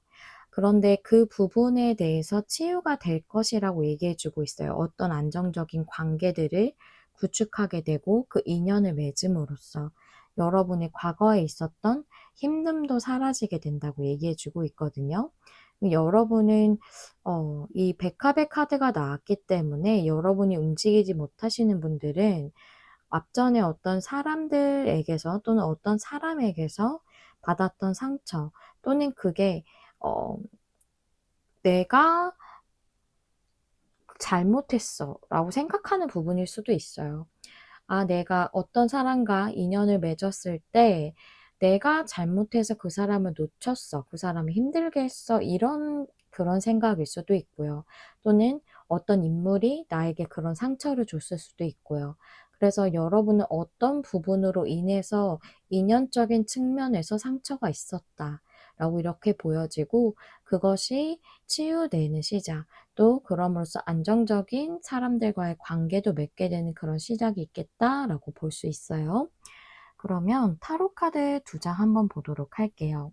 그런데 그 부분에 대해서 치유가 될 것이라고 얘기해 주고 있어요. 어떤 안정적인 관계들을 구축하게 되고 그 인연을 맺음으로써 여러분의 과거에 있었던 힘듦도 사라지게 된다고 얘기해 주고 있거든요. 여러분은 이 백합의 카드가 나왔기 때문에 여러분이 움직이지 못하시는 분들은 앞전에 어떤 사람들에게서 또는 어떤 사람에게서 받았던 상처 또는 그게 어 '내가 잘못했어.'라고 생각하는 부분일 수도 있어요. 내가 어떤 사람과 인연을 맺었을 때 '내가 잘못해서 그 사람을 놓쳤어. 그 사람을 힘들게 했어.' 이런 그런 생각일 수도 있고요. 또는 어떤 인물이 나에게 그런 상처를 줬을 수도 있고요. 그래서 여러분은 어떤 부분으로 인해서 '인연적인 측면에서 상처가 있었다.'라고 이렇게 보여지고 그것이 치유되는 시작 또 그럼으로써 안정적인 사람들과의 관계도 맺게 되는 그런 시작이 있겠다라고 볼 수 있어요. 그러면 타로 카드 2장 한번 보도록 할게요.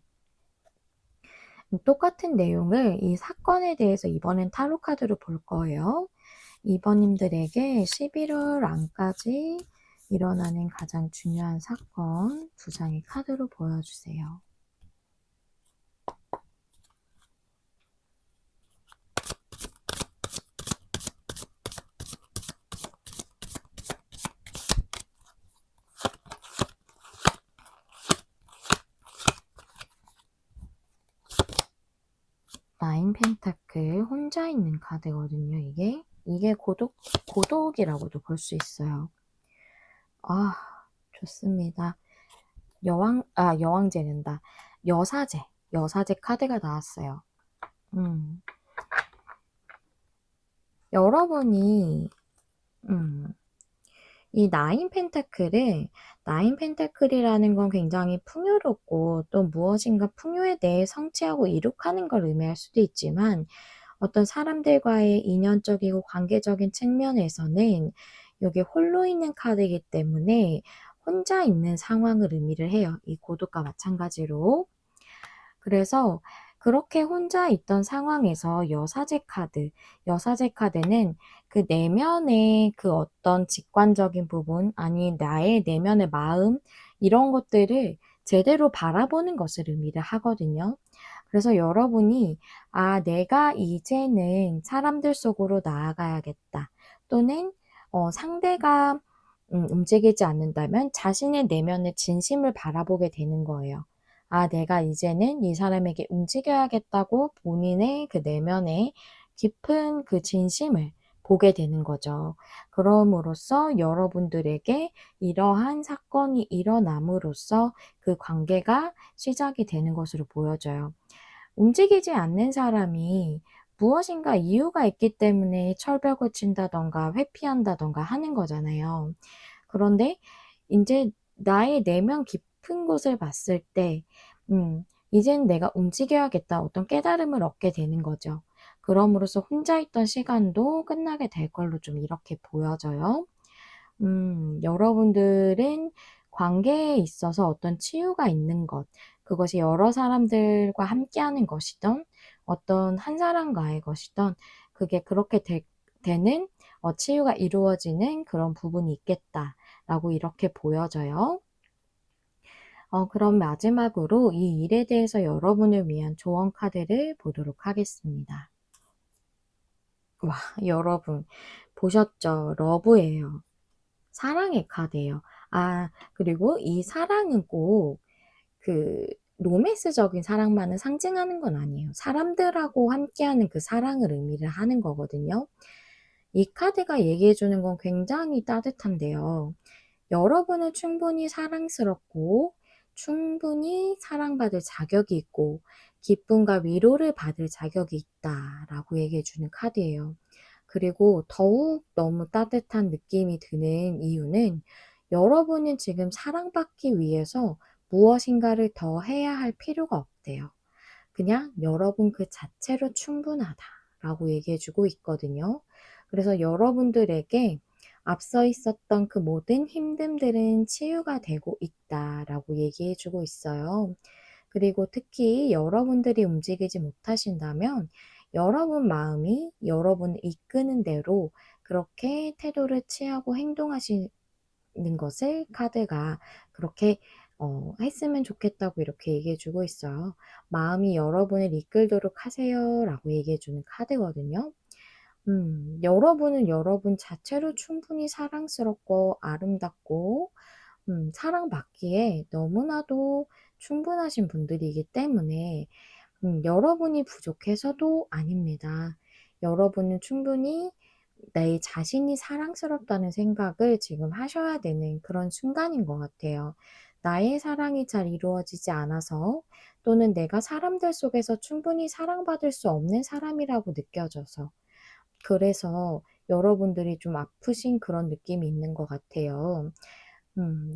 똑같은 내용을 이 사건에 대해서 이번엔 타로 카드로 볼 거예요. 이번님들에게 11월 안까지 일어나는 가장 중요한 사건 2장의 카드로 보여주세요. 나인 펜타클 혼자 있는 카드거든요, 이게. 이게 고독이라고도 볼 수 있어요. 아, 좋습니다. 여왕제는다. 여사제 카드가 나왔어요. 여러분이, 음, 이 나인 펜타클이라는 건 굉장히 풍요롭고 또 무엇인가 풍요에 대해 성취하고 이룩하는 걸 의미할 수도 있지만 어떤 사람들과의 인연적이고 관계적인 측면에서는 여기 홀로 있는 카드이기 때문에 혼자 있는 상황을 의미를 해요. 이 고독과 마찬가지로. 그래서 그렇게 혼자 있던 상황에서 여사제 카드는 그 내면의 그 어떤 직관적인 부분, 아니 나의 내면의 마음, 이런 것들을 제대로 바라보는 것을 의미를 하거든요. 그래서 여러분이, 내가 이제는 사람들 속으로 나아가야겠다. 또는, 상대가 움직이지 않는다면 자신의 내면의 진심을 바라보게 되는 거예요. 내가 이제는 이 사람에게 움직여야겠다고 본인의 그 내면의 깊은 그 진심을 보게 되는 거죠. 그럼으로써 여러분들에게 이러한 사건이 일어남으로써 그 관계가 시작이 되는 것으로 보여져요. 움직이지 않는 사람이 무엇인가 이유가 있기 때문에 철벽을 친다던가 회피한다던가 하는 거잖아요. 그런데 이제 나의 내면 깊은 곳을 봤을 때, 이젠 내가 움직여야겠다. 어떤 깨달음을 얻게 되는 거죠. 그럼으로써 혼자 있던 시간도 끝나게 될 걸로 좀 이렇게 보여져요. 여러분들은 관계에 있어서 어떤 치유가 있는 것, 그것이 여러 사람들과 함께하는 것이든 어떤 한 사람과의 것이든 그게 그렇게 되는 치유가 이루어지는 그런 부분이 있겠다라고 이렇게 보여져요. 그럼 마지막으로 이 일에 대해서 여러분을 위한 조언 카드를 보도록 하겠습니다. 와, 여러분 보셨죠? 러브예요. 사랑의 카드예요. 그리고 이 사랑은 꼭 그 로맨스적인 사랑만을 상징하는 건 아니에요. 사람들하고 함께하는 그 사랑을 의미를 하는 거거든요. 이 카드가 얘기해 주는 건 굉장히 따뜻한데요. 여러분은 충분히 사랑스럽고 충분히 사랑받을 자격이 있고 기쁨과 위로를 받을 자격이 있다라고 얘기해 주는 카드예요. 그리고 더욱 너무 따뜻한 느낌이 드는 이유는 여러분은 지금 사랑받기 위해서 무엇인가를 더 해야 할 필요가 없대요. 그냥 여러분 그 자체로 충분하다라고 얘기해주고 있거든요. 그래서 여러분들에게 앞서 있었던 그 모든 힘듦들은 치유가 되고 있다라고 얘기해주고 있어요. 그리고 특히 여러분들이 움직이지 못하신다면 여러분 마음이 여러분을 이끄는 대로 그렇게 태도를 취하고 행동하시는 것을 카드가 그렇게 했으면 좋겠다고 이렇게 얘기해주고 있어요. 마음이 여러분을 이끌도록 하세요라고 얘기해주는 카드거든요. 여러분은 여러분 자체로 충분히 사랑스럽고 아름답고 사랑받기에 너무나도 충분하신 분들이기 때문에 여러분이 부족해서도 아닙니다. 여러분은 충분히 내 자신이 사랑스럽다는 생각을 지금 하셔야 되는 그런 순간인 것 같아요. 나의 사랑이 잘 이루어지지 않아서 또는 내가 사람들 속에서 충분히 사랑받을 수 없는 사람이라고 느껴져서 그래서 여러분들이 좀 아프신 그런 느낌이 있는 것 같아요.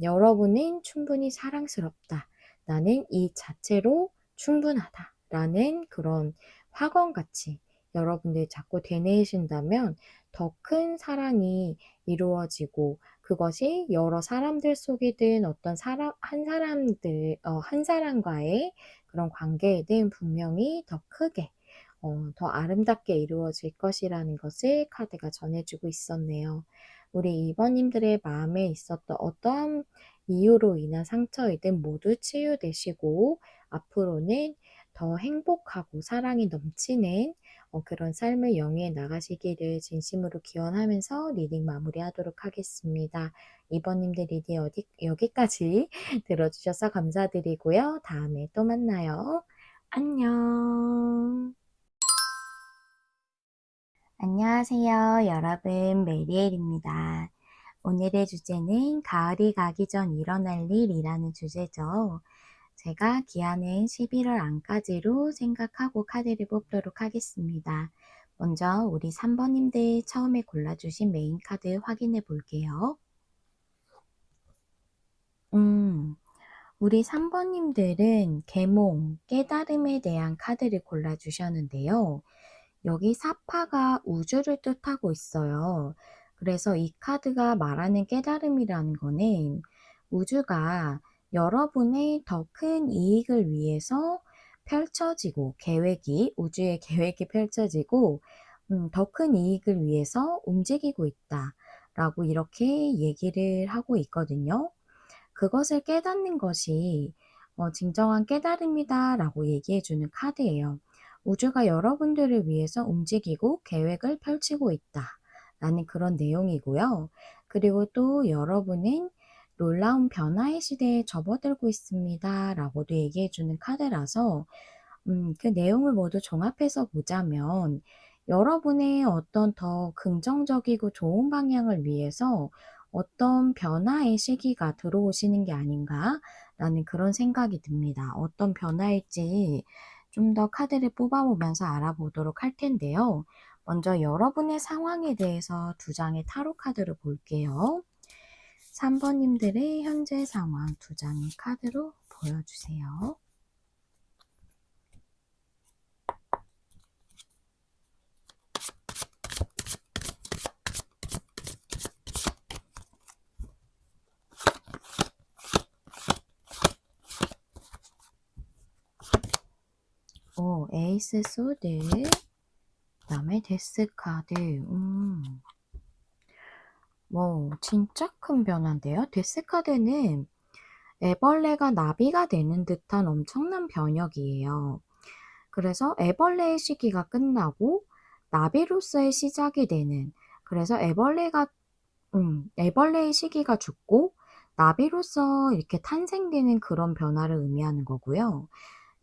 여러분은 충분히 사랑스럽다. 나는 이 자체로 충분하다. 라는 그런 확언같이 여러분들이 자꾸 되뇌이신다면 더 큰 사랑이 이루어지고 그것이 여러 사람들 속이든 어떤 한 사람과의 그런 관계에든 분명히 더 크게 더 아름답게 이루어질 것이라는 것을 카드가 전해주고 있었네요. 우리 2번님들의 마음에 있었던 어떠한 이유로 인한 상처이든 모두 치유되시고 앞으로는 더 행복하고 사랑이 넘치는 그런 삶을 영위해 나가시기를 진심으로 기원하면서 리딩 마무리하도록 하겠습니다. 2번님들 리딩 여기까지 들어주셔서 감사드리고요. 다음에 또 만나요. 안녕. 안녕하세요, 여러분. 메리엘입니다. 오늘의 주제는 가을이 가기 전 일어날 일이라는 주제죠. 제가 기한은 11월 안까지로 생각하고 카드를 뽑도록 하겠습니다. 먼저 우리 3번님들 처음에 골라주신 메인 카드 확인해 볼게요. 우리 3번님들은 계몽, 깨달음에 대한 카드를 골라주셨는데요. 여기 사파가 우주를 뜻하고 있어요. 그래서 이 카드가 말하는 깨달음이라는 거는 우주가 여러분의 더 큰 이익을 위해서 펼쳐지고 우주의 계획이 펼쳐지고 더 큰 이익을 위해서 움직이고 있다. 라고 이렇게 얘기를 하고 있거든요. 그것을 깨닫는 것이 진정한 깨달음이다 라고 얘기해주는 카드예요. 우주가 여러분들을 위해서 움직이고 계획을 펼치고 있다 라는 그런 내용이고요. 그리고 또 여러분은 놀라운 변화의 시대에 접어들고 있습니다 라고도 얘기해주는 카드라서 그 내용을 모두 종합해서 보자면 여러분의 어떤 더 긍정적이고 좋은 방향을 위해서 어떤 변화의 시기가 들어오시는 게 아닌가라는 그런 생각이 듭니다. 어떤 변화일지 좀 더 카드를 뽑아보면서 알아보도록 할 텐데요. 먼저 여러분의 상황에 대해서 두 장의 타로 카드를 볼게요. 3번님들의 현재 상황 두 장의 카드로 보여주세요. 에이스 소드, 그 다음에 데스 카드. 진짜 큰 변화인데요. 데스 카드는 애벌레가 나비가 되는 듯한 엄청난 변혁이에요. 그래서 애벌레의 시기가 끝나고 나비로서의 시작이 되는, 그래서 애벌레의 시기가 죽고 나비로서 이렇게 탄생되는 그런 변화를 의미하는 거고요.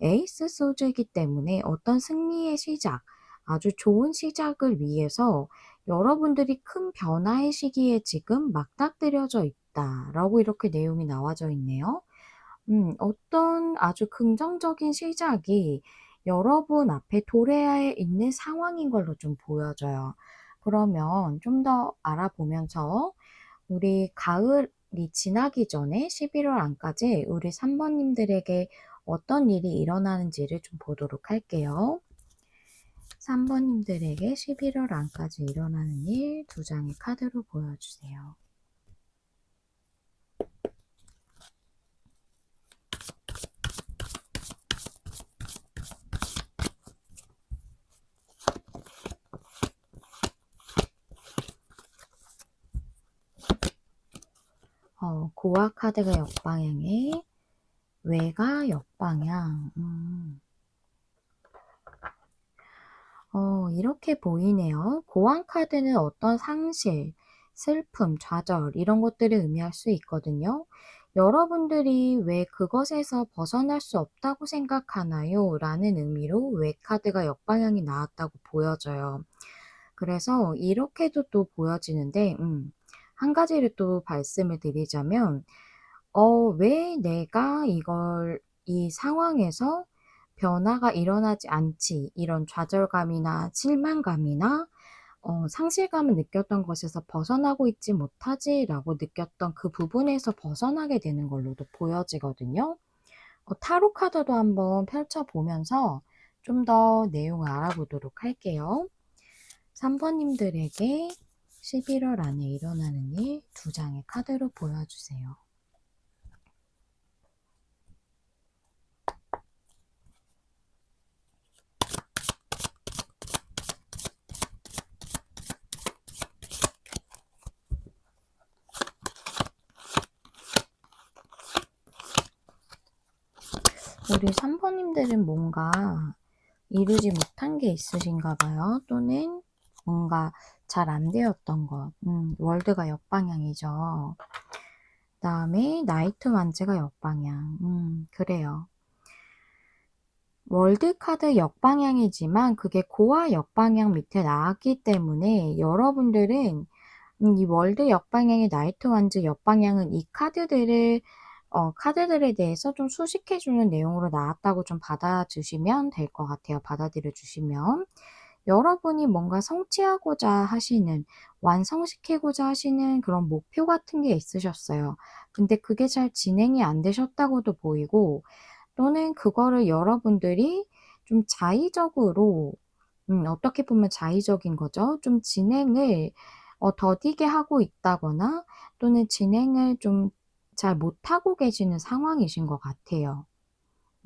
에이스 소주이기 때문에 어떤 승리의 시작, 아주 좋은 시작을 위해서 여러분들이 큰 변화의 시기에 지금 맞닥뜨려져 있다라고 이렇게 내용이 나와져 있네요. 어떤 아주 긍정적인 시작이 여러분 앞에 도래해 있는 상황인 걸로 좀 보여져요. 그러면 좀 더 알아보면서 우리 가을이 지나기 전에 11월 안까지 우리 3번님들에게 어떤 일이 일어나는지를 좀 보도록 할게요. 3번님들에게 11월 안까지 일어나는 일 두 장의 카드로 보여주세요. 고아 카드가 역방향에 외가 역방향. 이렇게 보이네요. 고안 카드는 어떤 상실, 슬픔, 좌절 이런 것들을 의미할 수 있거든요. 여러분들이 왜 그것에서 벗어날 수 없다고 생각하나요? 라는 의미로 외 카드가 역방향이 나왔다고 보여져요. 그래서 이렇게도 또 보여지는데 한 가지를 또 말씀을 드리자면 왜 내가 이 상황에서 변화가 일어나지 않지, 이런 좌절감이나 실망감이나 상실감을 느꼈던 것에서 벗어나고 있지 못하지라고 느꼈던 그 부분에서 벗어나게 되는 걸로도 보여지거든요. 타로 카드도 한번 펼쳐보면서 좀 더 내용을 알아보도록 할게요. 3번님들에게 11월 안에 일어나는 일 두 장의 카드로 보여주세요. 우리 3번님들은 뭔가 이루지 못한 게 있으신가 봐요. 또는 뭔가 잘 안 되었던 것. 월드가 역방향이죠. 그 다음에 나이트 완즈가 역방향. 그래요. 월드카드 역방향이지만 그게 고와 역방향 밑에 나왔기 때문에 여러분들은 이 월드 역방향의 나이트 완즈 역방향은 이 카드들에 대해서 좀 수식해 주는 내용으로 나왔다고 좀 받아주시면 될 것 같아요. 받아들여 주시면. 여러분이 뭔가 성취하고자 하시는, 완성시키고자 하시는 그런 목표 같은 게 있으셨어요. 근데 그게 잘 진행이 안 되셨다고도 보이고, 또는 그거를 여러분들이 좀 자의적으로, 어떻게 보면 자의적인 거죠. 좀 진행을 더디게 하고 있다거나 또는 진행을 좀 잘 못하고 계시는 상황이신 것 같아요.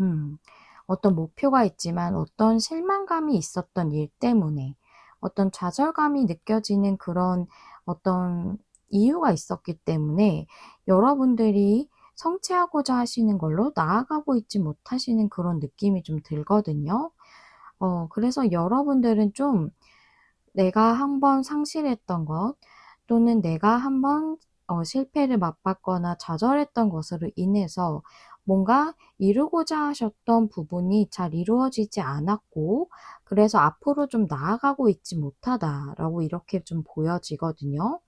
음. 어떤 목표가 있지만 어떤 실망감이 있었던 일 때문에 어떤 좌절감이 느껴지는 그런 어떤 이유가 있었기 때문에 여러분들이 성취하고자 하시는 걸로 나아가고 있지 못하시는 그런 느낌이 좀 들거든요. 그래서 여러분들은 좀 내가 한번 상실했던 것 또는 내가 한번 실패를 맛봤거나 좌절했던 것으로 인해서 뭔가 이루고자 하셨던 부분이 잘 이루어지지 않았고 그래서 '앞으로 좀 나아가고 있지 못하다.'라고 이렇게 좀 보여지거든요.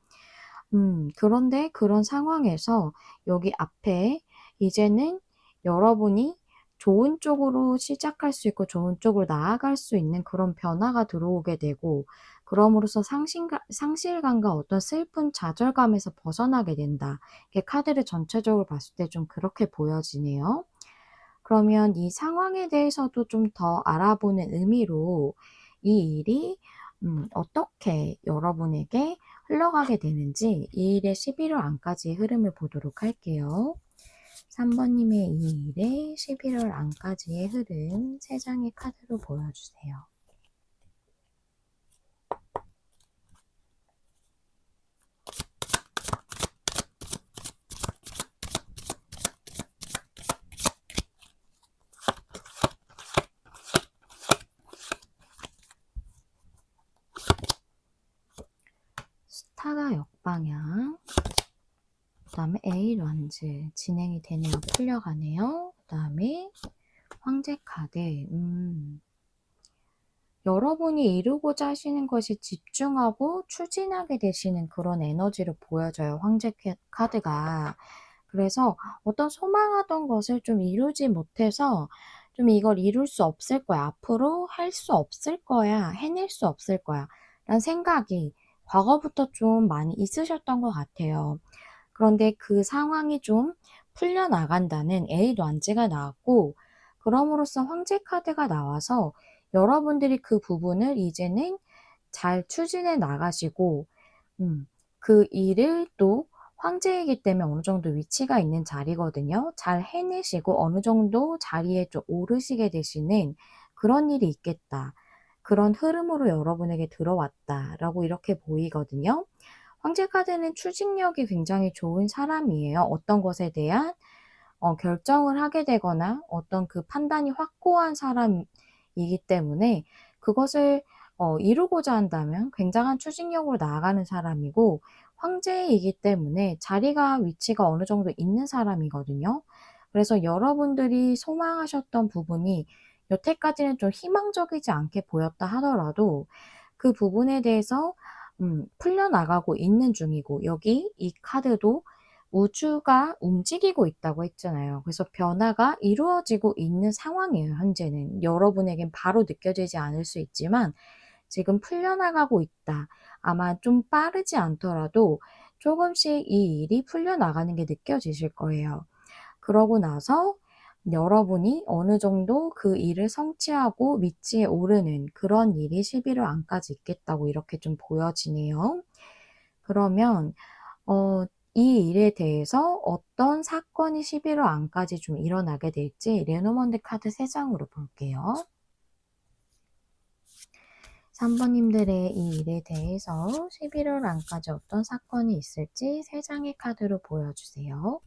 그런데 그런 상황에서 여기 앞에 이제는 여러분이 좋은 쪽으로 시작할 수 있고 좋은 쪽으로 나아갈 수 있는 그런 변화가 들어오게 되고 그럼으로써 상실감과 어떤 슬픈 좌절감에서 벗어나게 된다. 이게 카드를 전체적으로 봤을 때 좀 그렇게 보여지네요. 그러면 이 상황에 대해서도 좀 더 알아보는 의미로 이 일이 어떻게 여러분에게 흘러가게 되는지 이 일의 11월 안까지의 흐름을 보도록 할게요. 3번 님의 이 일의 11월 안까지의 흐름 3장의 카드로 보여주세요. 스타가 역방향, 그 다음에 에잇 완즈 진행이 되네요. 풀려가네요. 그 다음에 황제 카드. 여러분이 이루고자 하시는 것이 집중하고 추진하게 되시는 그런 에너지를 보여줘요. 황제 카드가. 그래서 어떤 소망하던 것을 좀 이루지 못해서 좀 이걸 이룰 수 없을 거야. 앞으로 할 수 없을 거야. 해낼 수 없을 거야. 라는 생각이 과거부터 좀 많이 있으셨던 것 같아요. 그런데 그 상황이 좀 풀려나간다는 에잇 완즈가 나왔고, 그럼으로써 황제 카드가 나와서 여러분들이 그 부분을 이제는 잘 추진해 나가시고, 그 일을 또 황제이기 때문에 어느 정도 위치가 있는 자리거든요. 잘 해내시고 어느 정도 자리에 좀 오르시게 되시는 그런 일이 있겠다. 그런 흐름으로 여러분에게 들어왔다라고 이렇게 보이거든요. 황제 카드는 추진력이 굉장히 좋은 사람이에요. 어떤 것에 대한 결정을 하게 되거나 어떤 그 판단이 확고한 사람이기 때문에 그것을 이루고자 한다면 굉장한 추진력으로 나아가는 사람이고 황제이기 때문에 자리가 위치가 어느 정도 있는 사람이거든요. 그래서 여러분들이 소망하셨던 부분이 여태까지는 좀 희망적이지 않게 보였다 하더라도 그 부분에 대해서 풀려나가고 있는 중이고 여기 이 카드도 우주가 움직이고 있다고 했잖아요. 그래서 변화가 이루어지고 있는 상황이에요, 현재는. 여러분에겐 바로 느껴지지 않을 수 있지만 지금 풀려나가고 있다. 아마 좀 빠르지 않더라도 조금씩 이 일이 풀려나가는 게 느껴지실 거예요. 그러고 나서 여러분이 어느 정도 그 일을 성취하고 위치에 오르는 그런 일이 11월 안까지 있겠다고 이렇게 좀 보여지네요. 그러면 어 이 일에 대해서 어떤 사건이 11월 안까지 좀 일어나게 될지 레노먼드 카드 3장으로 볼게요. 3번 님들의 이 일에 대해서 11월 안까지 어떤 사건이 있을지 3장의 카드로 보여주세요.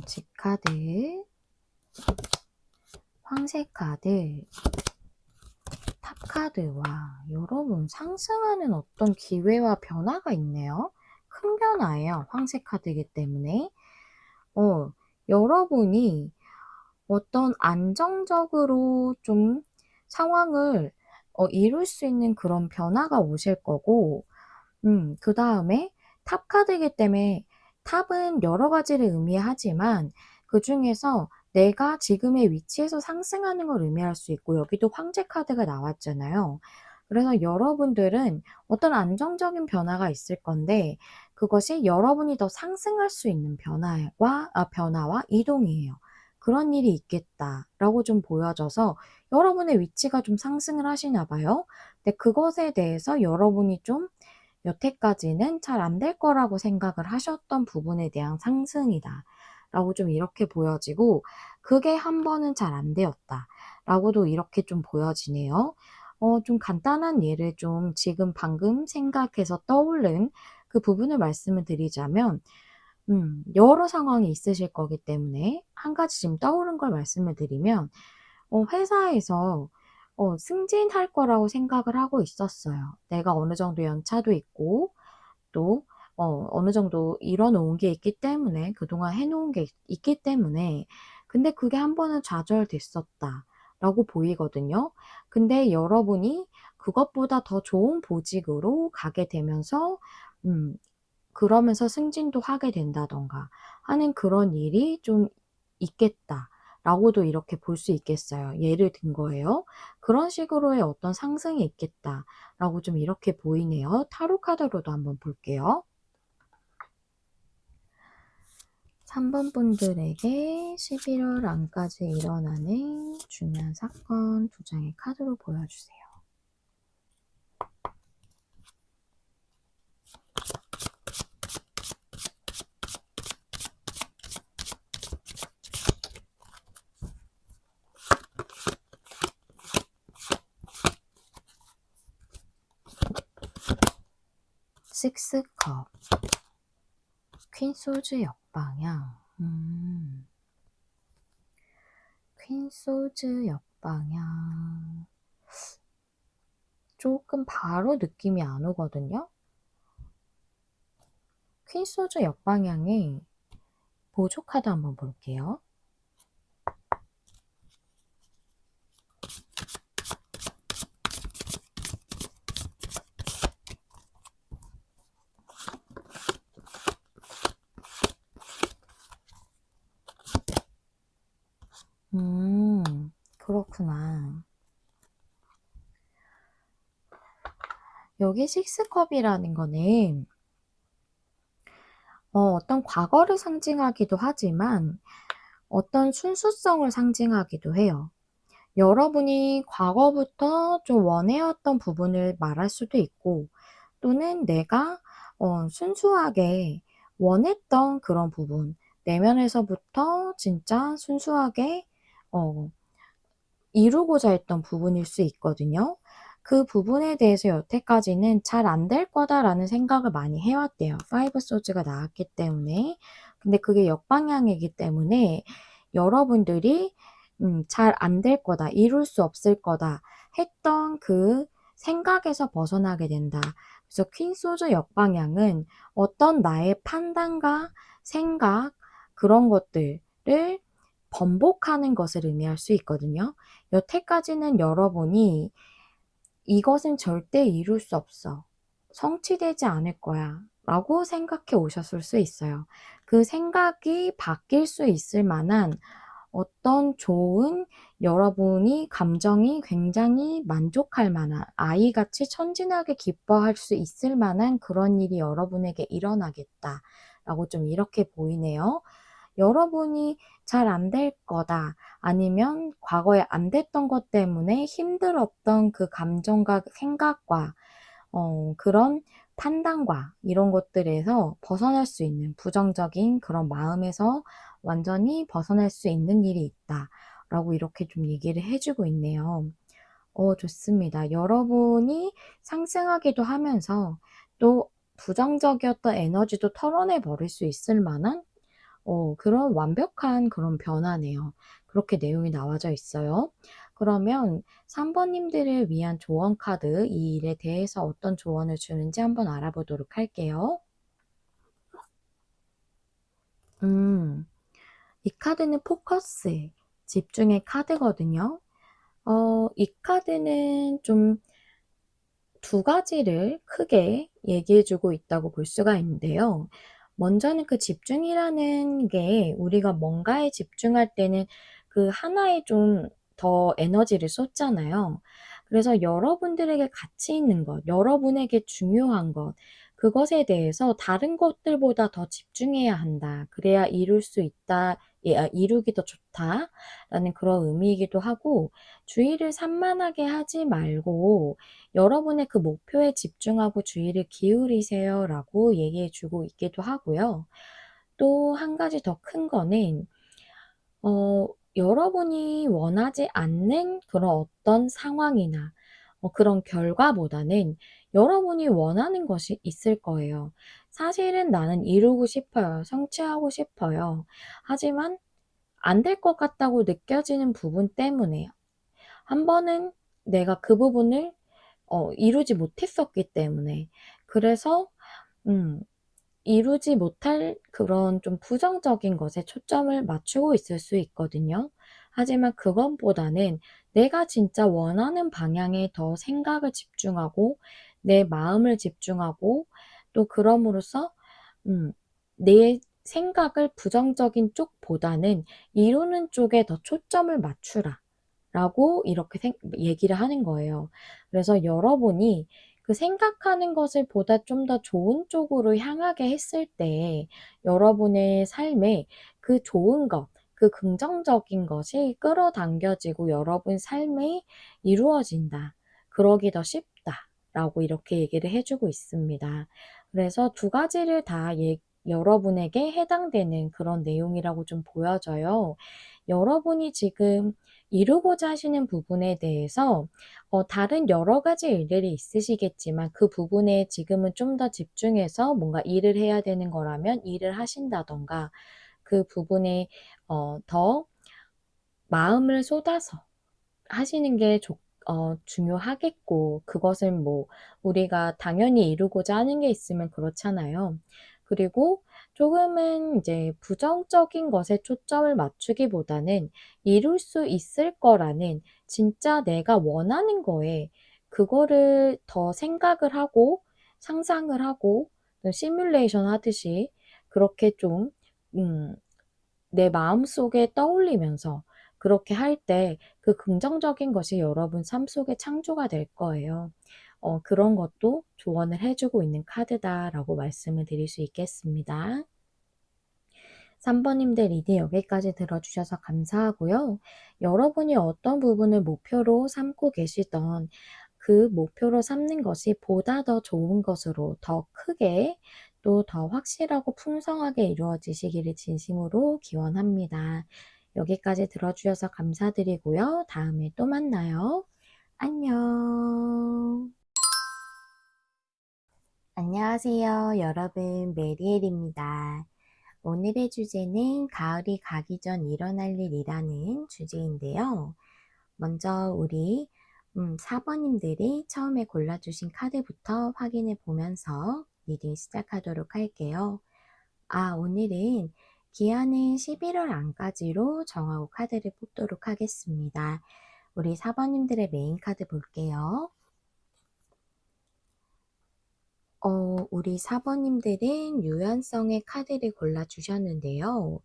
직카드, 황새 카드, 탑 카드와 여러분 상승하는 어떤 기회와 변화가 있네요. 큰 변화예요. 황새 카드이기 때문에. 여러분이 어떤 안정적으로 좀 상황을 이룰 수 있는 그런 변화가 오실 거고, 그 다음에 탑 카드이기 때문에 탑은 여러 가지를 의미하지만 그 중에서 내가 지금의 위치에서 상승하는 걸 의미할 수 있고, 여기도 황제 카드가 나왔잖아요. 그래서 여러분들은 어떤 안정적인 변화가 있을 건데 그것이 여러분이 더 상승할 수 있는 변화와 이동이에요. 그런 일이 있겠다라고 좀 보여져서 여러분의 위치가 좀 상승을 하시나 봐요. 근데 그것에 대해서 여러분이 좀 여태까지는 잘 안 될 거라고 생각을 하셨던 부분에 대한 상승이다 라고 좀 이렇게 보여지고, 그게 한 번은 잘 안 되었다 라고도 이렇게 좀 보여지네요. 좀 간단한 예를 좀 지금 방금 생각해서 떠오른 그 부분을 말씀을 드리자면, 여러 상황이 있으실 거기 때문에 한 가지 지금 떠오른 걸 말씀을 드리면, 회사에서 승진할 거라고 생각을 하고 있었어요. 내가 어느 정도 연차도 있고 또 어느 정도 이뤄 놓은 게 있기 때문에, 그동안 해 놓은 게 있기 때문에. 근데 그게 한 번은 좌절됐었다라고 보이거든요. 근데 여러분이 그것보다 더 좋은 보직으로 가게 되면서 음 그러면서 승진도 하게 된다든가 하는 그런 일이 좀 있겠다라고도 이렇게 볼 수 있겠어요. 예를 든 거예요. 그런 식으로의 어떤 상승이 있겠다라고 좀 이렇게 보이네요. 타로 카드로도 한번 볼게요. 3번 분들에게 11월 안까지 일어나는 중요한 사건 2장의 카드로 보여주세요. 식스컵, 퀸 소주 역방향, 퀸 소주 역방향. 조금 바로 느낌이 안 오거든요. 퀸 소주 역방향에 보조 카드 한번 볼게요. 그렇구나. 여기 식스컵이라는 거는 어떤 과거를 상징하기도 하지만 어떤 순수성을 상징하기도 해요. 여러분이 과거부터 좀 원해왔던 부분을 말할 수도 있고, 또는 내가 순수하게 원했던 그런 부분, 내면에서부터 진짜 순수하게 이루고자 했던 부분일 수 있거든요. 그 부분에 대해서 여태까지는 잘 안 될 거다라는 생각을 많이 해왔대요. 5 소즈가 나왔기 때문에. 근데 그게 역방향이기 때문에 여러분들이 잘 안 될 거다, 이룰 수 없을 거다 했던 그 생각에서 벗어나게 된다. 그래서 퀸 소주 역방향은 어떤 나의 판단과 생각, 그런 것들을 번복하는 것을 의미할 수 있거든요. 여태까지는 여러분이 이것은 절대 이룰 수 없어, 성취되지 않을 거야 라고 생각해 오셨을 수 있어요. 그 생각이 바뀔 수 있을 만한 어떤 좋은, 여러분이 감정이 굉장히 만족할 만한, 아이같이 천진하게 기뻐할 수 있을 만한 그런 일이 여러분에게 일어나겠다라고 좀 이렇게 보이네요. 여러분이 잘 안 될 거다, 아니면 과거에 안 됐던 것 때문에 힘들었던 그 감정과 생각과 그런 판단과 이런 것들에서 벗어날 수 있는, 부정적인 그런 마음에서 완전히 벗어날 수 있는 일이 있다라고 이렇게 좀 얘기를 해주고 있네요. 좋습니다. 여러분이 상승하기도 하면서 또 부정적이었던 에너지도 털어내 버릴 수 있을 만한 그런 완벽한 그런 변화네요. 그렇게 내용이 나와져 있어요. 그러면 3번님들을 위한 조언 카드, 이 일에 대해서 어떤 조언을 주는지 한번 알아보도록 할게요. 이 카드는 포커스, 집중의 카드거든요. 이 카드는 좀 두 가지를 크게 얘기해 주고 있다고 볼 수가 있는데요. 먼저는 그 집중이라는 게 우리가 뭔가에 집중할 때는 그 하나에 좀 더 에너지를 쏟잖아요. 그래서 여러분들에게 가치 있는 것, 여러분에게 중요한 것, 그것에 대해서 다른 것들보다 더 집중해야 한다. 그래야 이룰 수 있다. 이루기 더 좋다라는 그런 의미이기도 하고, 주의를 산만하게 하지 말고 여러분의 그 목표에 집중하고 주의를 기울이세요라고 얘기해 주고 있기도 하고요. 또 한 가지 더 큰 거는 여러분이 원하지 않는 그런 어떤 상황이나 그런 결과보다는 여러분이 원하는 것이 있을 거예요. 사실은 나는 이루고 싶어요. 성취하고 싶어요. 하지만 안 될 것 같다고 느껴지는 부분 때문에 한 번은 내가 그 부분을 이루지 못했었기 때문에 그래서 음 이루지 못할 그런 좀 부정적인 것에 초점을 맞추고 있을 수 있거든요. 하지만 그것보다는 내가 진짜 원하는 방향에 더 생각을 집중하고 내 마음을 집중하고 또 그럼으로써 내 생각을 부정적인 쪽보다는 이루는 쪽에 더 초점을 맞추라. 라고 이렇게 얘기를 하는 거예요. 그래서 여러분이 그 생각하는 것을 보다 좀 더 좋은 쪽으로 향하게 했을 때 여러분의 삶에 그 좋은 것, 그 긍정적인 것이 끌어당겨지고 여러분 삶에 이루어진다. 그러기 더 쉽다라고 이렇게 얘기를 해 주고 있습니다. 그래서 두 가지를 다 여러분에게 해당되는 그런 내용이라고 좀 보여져요. 여러분이 지금 이루고자 하시는 부분에 대해서 다른 여러 가지 일들이 있으시겠지만 그 부분에 지금은 좀 더 집중해서 뭔가 일을 해야 되는 거라면 일을 하신다든가 그 부분에 더 마음을 쏟아서 하시는 게 중요하겠고 그것을 뭐 우리가 당연히 이루고자 하는 게 있으면 그렇잖아요. 그리고 조금은 이제 부정적인 것에 초점을 맞추기보다는 이룰 수 있을 거라는 진짜 내가 원하는 거에 그거를 더 생각을 하고 상상을 하고 시뮬레이션 하듯이 그렇게 좀 음 내 마음속에 떠올리면서 그렇게 할 때 그 긍정적인 것이 여러분 삶 속에 창조가 될 거예요. 그런 것도 조언을 해 주고 있는 카드다라고 말씀을 드릴 수 있겠습니다. 3번님들 리딩 여기까지 들어주셔서 감사하고요. 여러분이 어떤 부분을 목표로 삼고 계시던 그 목표로 삼는 것이 보다 더 좋은 것으로 더 크게 또 더 확실하고 풍성하게 이루어지시기를 진심으로 기원합니다. 여기까지 들어주셔서 감사드리고요. 다음에 또 만나요. 안녕. 안녕하세요. 여러분, 메리엘입니다. 오늘의 주제는 가을이 가기 전 일어날 일이라는 주제인데요. 먼저 우리 4번님들이 처음에 골라주신 카드부터 확인해 보면서 리딩 시작하도록 할게요. 오늘은 기한은 11월 안까지로 정하고 카드를 뽑도록 하겠습니다. 우리 4번님들의 메인 카드 볼게요. 우리 4번님들은 유연성의 카드를 골라주셨는데요.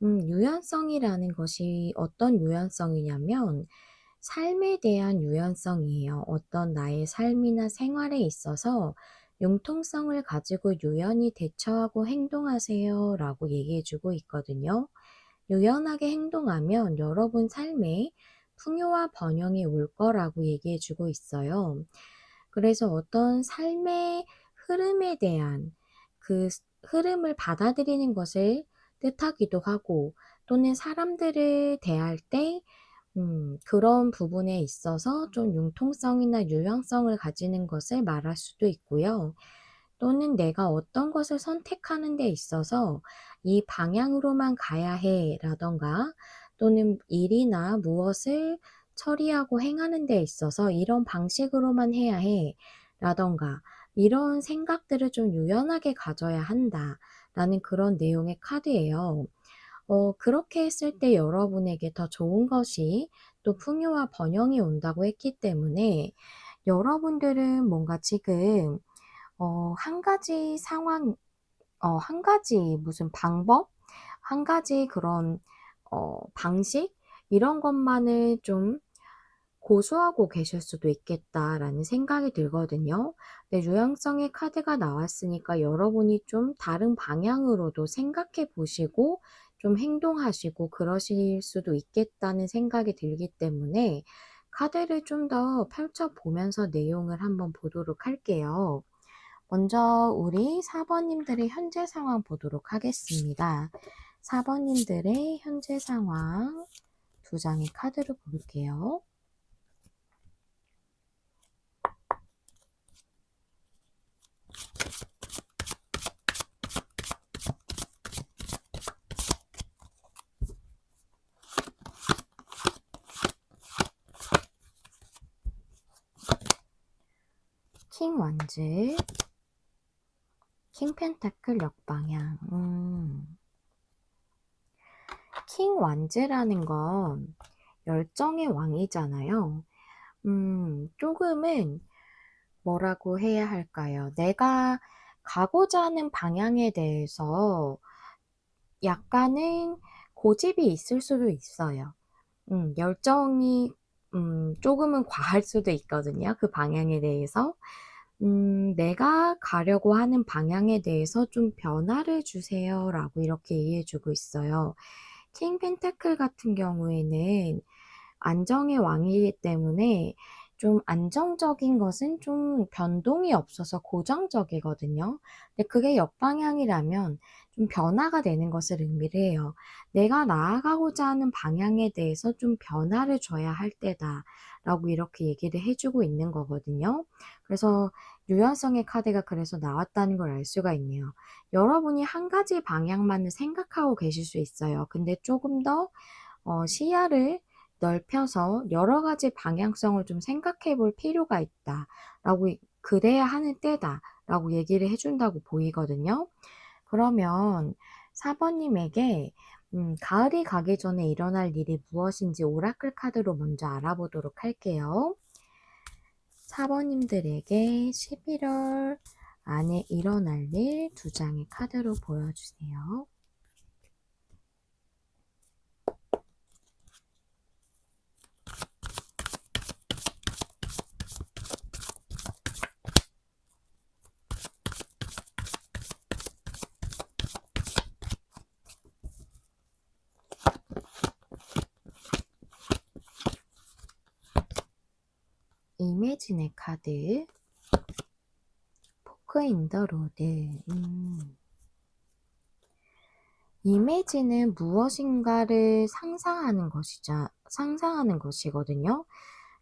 유연성이라는 것이 어떤 유연성이냐면 삶에 대한 유연성이에요. 어떤 나의 삶이나 생활에 있어서 융통성을 가지고 유연히 대처하고 행동하세요 라고 얘기해 주고 있거든요. 유연하게 행동하면 여러분 삶에 풍요와 번영이 올 거라고 얘기해 주고 있어요. 그래서 어떤 삶의 흐름에 대한 그 흐름을 받아들이는 것을 뜻하기도 하고 또는 사람들을 대할 때 그런 부분에 있어서 좀 융통성이나 유연성을 가지는 것을 말할 수도 있고요. 또는 내가 어떤 것을 선택하는 데 있어서 이 방향으로만 가야 해 라던가 또는 일이나 무엇을 처리하고 행하는 데 있어서 이런 방식으로만 해야 해 라던가 이런 생각들을 좀 유연하게 가져야 한다 라는 그런 내용의 카드예요. 그렇게 했을 때 여러분에게 더 좋은 것이 또 풍요와 번영이 온다고 했기 때문에 여러분들은 뭔가 지금 한 가지 상황 한 가지 무슨 방법? 한 가지 그런 방식? 이런 것만을 좀 고수하고 계실 수도 있겠다라는 생각이 들거든요. 네, 유연성의 카드가 나왔으니까 여러분이 좀 다른 방향으로도 생각해 보시고 좀 행동하시고 그러실 수도 있겠다는 생각이 들기 때문에 카드를 좀 더 펼쳐 보면서 내용을 한번 보도록 할게요. 먼저 우리 4번님들의 현재 상황 보도록 하겠습니다. 4번님들의 현재 상황 두 장의 카드를 볼게요. 킹 원즈, 킹 펜타클 역방향. 킹 원즈라는 건 열정의 왕이잖아요. 조금은 뭐라고 해야 할까요? 내가 가고자 하는 방향에 대해서 약간은 고집이 있을 수도 있어요. 열정이 조금은 과할 수도 있거든요. 그 방향에 대해서. 내가 가려고 하는 방향에 대해서 좀 변화를 주세요 라고 이렇게 이해해 주고 있어요. 킹 펜타클 같은 경우에는 안정의 왕이기 때문에 좀 안정적인 것은 좀 변동이 없어서 고정적이거든요. 근데 그게 역방향이라면 좀 변화가 되는 것을 의미를 해요. 내가 나아가고자 하는 방향에 대해서 좀 변화를 줘야 할 때다 라고 이렇게 얘기를 해주고 있는 거거든요. 그래서 유연성의 카드가 그래서 나왔다는 걸 알 수가 있네요. 여러분이 한 가지 방향만을 생각하고 계실 수 있어요. 근데 조금 더 시야를 넓혀서 여러 가지 방향성을 좀 생각해 볼 필요가 있다 라고 그래야 하는 때다 라고 얘기를 해준다고 보이거든요. 그러면 4번님에게 가을이 가기 전에 일어날 일이 무엇인지 오라클 카드로 먼저 알아보도록 할게요. 4번님들에게 11월 안에 일어날 일 두 장의 카드로 보여주세요. 이매진의 카드, 포크 인 더 로드. 이미지는 무엇인가를 상상하는 것이거든요.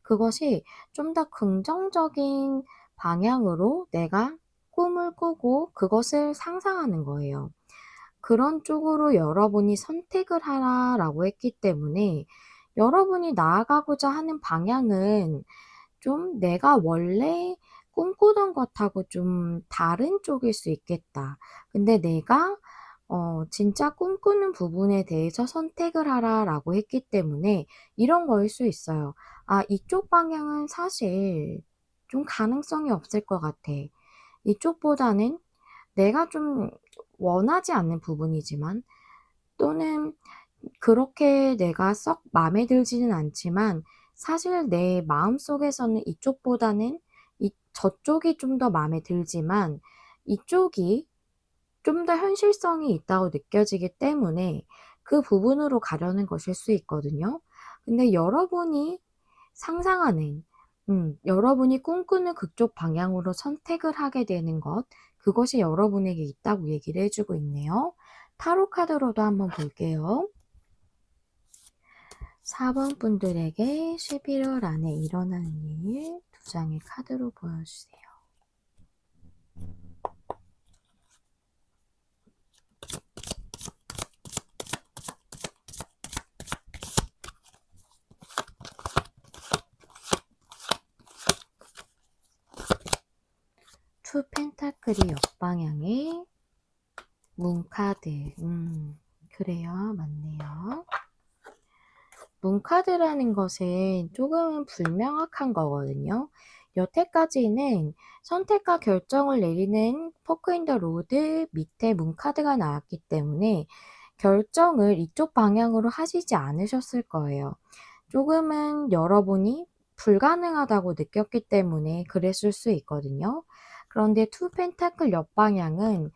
그것이 좀 더 긍정적인 방향으로 내가 꿈을 꾸고 그것을 상상하는 거예요. 그런 쪽으로 여러분이 선택을 하라라고 했기 때문에 여러분이 나아가고자 하는 방향은 좀 내가 원래 꿈꾸던 것하고 좀 다른 쪽일 수 있겠다. 근데 내가 진짜 꿈꾸는 부분에 대해서 선택을 하라라고 했기 때문에 이런 거일 수 있어요. 아, 이쪽 방향은 사실 좀 가능성이 없을 것 같아. 이쪽보다는 내가 좀 원하지 않는 부분이지만 또는 그렇게 내가 썩 마음에 들지는 않지만 사실 내 마음속에서는 이쪽보다는 저쪽이 좀 더 마음에 들지만 이쪽이 좀 더 현실성이 있다고 느껴지기 때문에 그 부분으로 가려는 것일 수 있거든요. 근데 여러분이 상상하는, 여러분이 꿈꾸는 그쪽 방향으로 선택을 하게 되는 것, 그것이 여러분에게 있다고 얘기를 해주고 있네요. 타로 카드로도 한번 볼게요. 4번 분들에게 11월 안에 일어나는 일 두 장의 카드로 보여주세요. 펜타클이 옆방향에 문카드. 그래요. 맞네요. 문카드라는 것은 조금은 불명확한 거거든요. 여태까지는 선택과 결정을 내리는 포크 인 더 로드 밑에 문카드가 나왔기 때문에 결정을 이쪽 방향으로 하시지 않으셨을 거예요. 조금은 여러분이 불가능하다고 느꼈기 때문에 그랬을 수 있거든요. 그런데 투 펜타클 옆방향은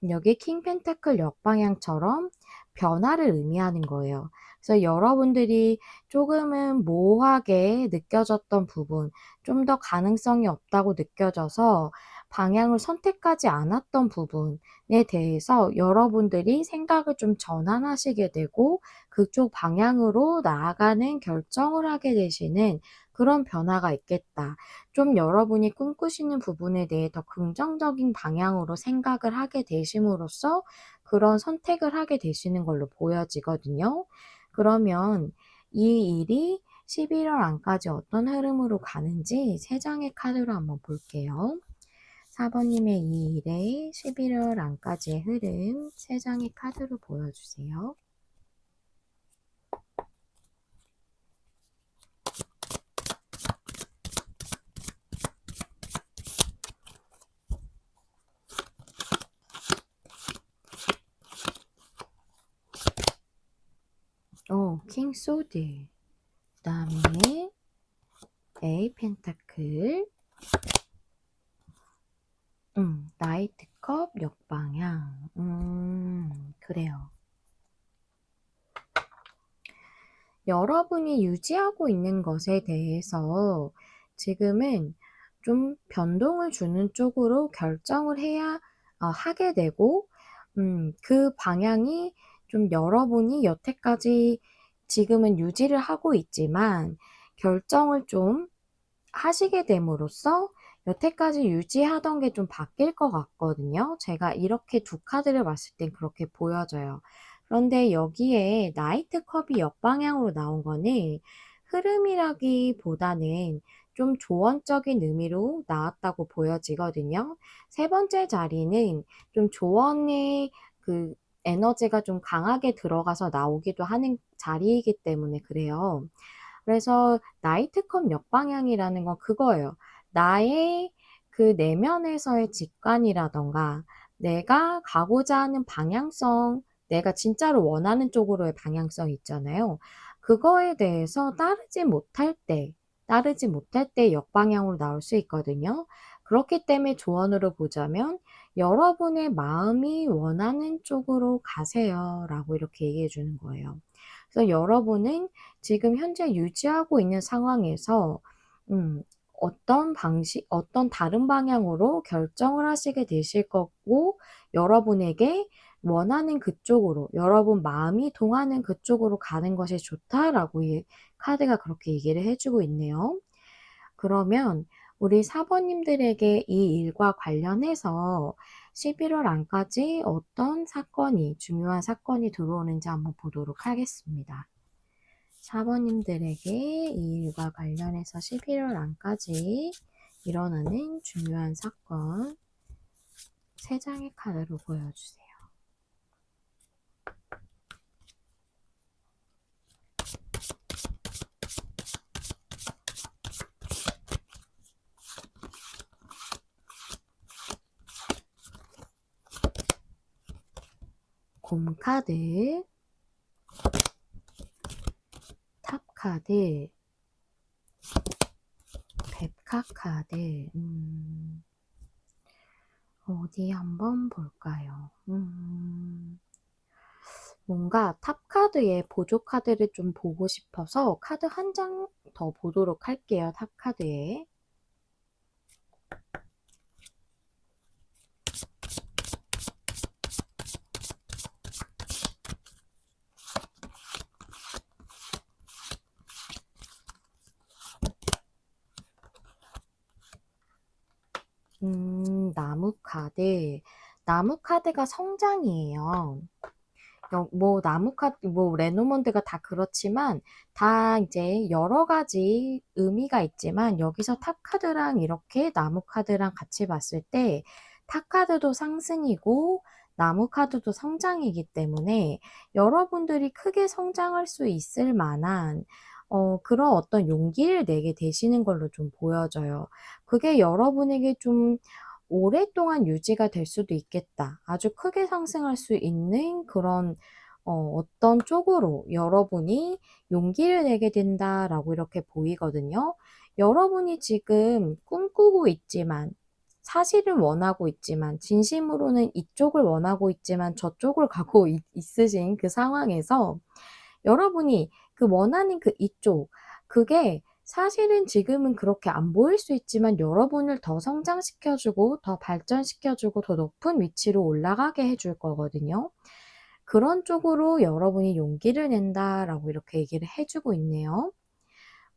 여기 킹 펜타클 옆방향처럼 변화를 의미하는 거예요. 그래서 여러분들이 조금은 모호하게 느껴졌던 부분, 좀 더 가능성이 없다고 느껴져서 방향을 선택하지 않았던 부분에 대해서 여러분들이 생각을 좀 전환하시게 되고 그쪽 방향으로 나아가는 결정을 하게 되시는 그런 변화가 있겠다. 좀 여러분이 꿈꾸시는 부분에 대해 더 긍정적인 방향으로 생각을 하게 되심으로써 그런 선택을 하게 되시는 걸로 보여지거든요. 그러면 이 일이 11월 안까지 어떤 흐름으로 가는지 3장의 카드로 한번 볼게요. 4번님의 이 일의 11월 안까지의 흐름 3장의 카드로 보여주세요. 킹 소드. 그 다음에 에이 펜타클. 나이트컵 역방향. 그래요. 여러분이 유지하고 있는 것에 대해서 지금은 좀 변동을 주는 쪽으로 결정을 해야 하게 되고 그 방향이 좀 여러분이 여태까지 지금은 유지를 하고 있지만 결정을 좀 하시게 됨으로써 여태까지 유지하던 게 좀 바뀔 것 같거든요. 제가 이렇게 두 카드를 봤을 땐 그렇게 보여져요. 그런데 여기에 나이트 컵이 역방향으로 나온 거는 흐름이라기보다는 좀 조언적인 의미로 나왔다고 보여지거든요. 세 번째 자리는 좀 조언의 그 에너지가 좀 강하게 들어가서 나오기도 하는 자리이기 때문에 그래요. 그래서 나이트컵 역방향이라는 건 그거예요. 나의 그 내면에서의 직관이라던가 내가 가고자 하는 방향성, 내가 진짜로 원하는 쪽으로의 방향성 있잖아요. 그거에 대해서 따르지 못할 때 역방향으로 나올 수 있거든요. 그렇기 때문에 조언으로 보자면 여러분의 마음이 원하는 쪽으로 가세요 라고 이렇게 얘기해 주는 거예요. 그래서 여러분은 지금 현재 유지하고 있는 상황에서 어떤 다른 방향으로 결정을 하시게 되실 거고, 여러분에게 원하는 그쪽으로, 여러분 마음이 동하는 그쪽으로 가는 것이 좋다라고 이 카드가 그렇게 얘기를 해주고 있네요. 그러면 우리 사번님들에게 이 일과 관련해서 11월 안까지 어떤 사건이, 중요한 사건이 들어오는지 한번 보도록 하겠습니다. 4번님들에게 이 일과 관련해서 11월 안까지 일어나는 중요한 사건 3장의 카드로 보여주세요. 곰카드, 탑카드, 뎁카카드. 어디 한번 볼까요? 뭔가 탑카드의 보조카드를 좀 보고 싶어서 카드 한 장 더 보도록 할게요. 탑카드에. 나무카드. 나무카드가 성장이에요. 뭐 나무카드, 뭐 레노먼드가 다 그렇지만 다 이제 여러 가지 의미가 있지만 여기서 탑카드랑 이렇게 나무카드랑 같이 봤을 때 타 카드도 상승이고 나무 카드도 성장이기 때문에 여러분들이 크게 성장할 수 있을 만한 그런 어떤 용기를 내게 되시는 걸로 좀 보여져요. 그게 여러분에게 좀 오랫동안 유지가 될 수도 있겠다. 아주 크게 상승할 수 있는 그런 어떤 쪽으로 여러분이 용기를 내게 된다라고 이렇게 보이거든요. 여러분이 지금 꿈꾸고 있지만 사실은 원하고 있지만 진심으로는 이쪽을 원하고 있지만 저쪽을 가고 있으신 그 상황에서 여러분이 그 원하는 그 이쪽, 그게 사실은 지금은 그렇게 안 보일 수 있지만 여러분을 더 성장시켜 주고 더 발전시켜 주고 더 높은 위치로 올라가게 해줄 거거든요. 그런 쪽으로 여러분이 용기를 낸다라고 이렇게 얘기를 해 주고 있네요.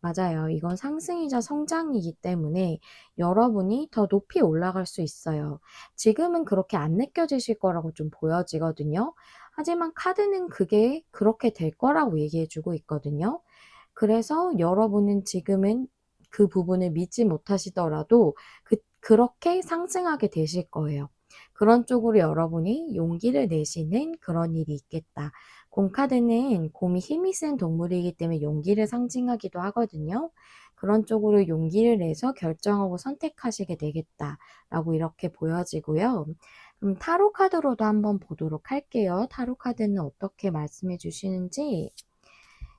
맞아요. 이건 상승이자 성장이기 때문에 여러분이 더 높이 올라갈 수 있어요. 지금은 그렇게 안 느껴지실 거라고 좀 보여지거든요. 하지만 카드는 그게 그렇게 될 거라고 얘기해 주고 있거든요. 그래서 여러분은 지금은 그 부분을 믿지 못하시더라도 그렇게 상승하게 되실 거예요. 그런 쪽으로 여러분이 용기를 내시는 그런 일이 있겠다. 곰카드는 곰이 힘이 센 동물이기 때문에 용기를 상징하기도 하거든요. 그런 쪽으로 용기를 내서 결정하고 선택하시게 되겠다라고 이렇게 보여지고요. 그럼 타로 카드로도 한번 보도록 할게요. 타로 카드는 어떻게 말씀해 주시는지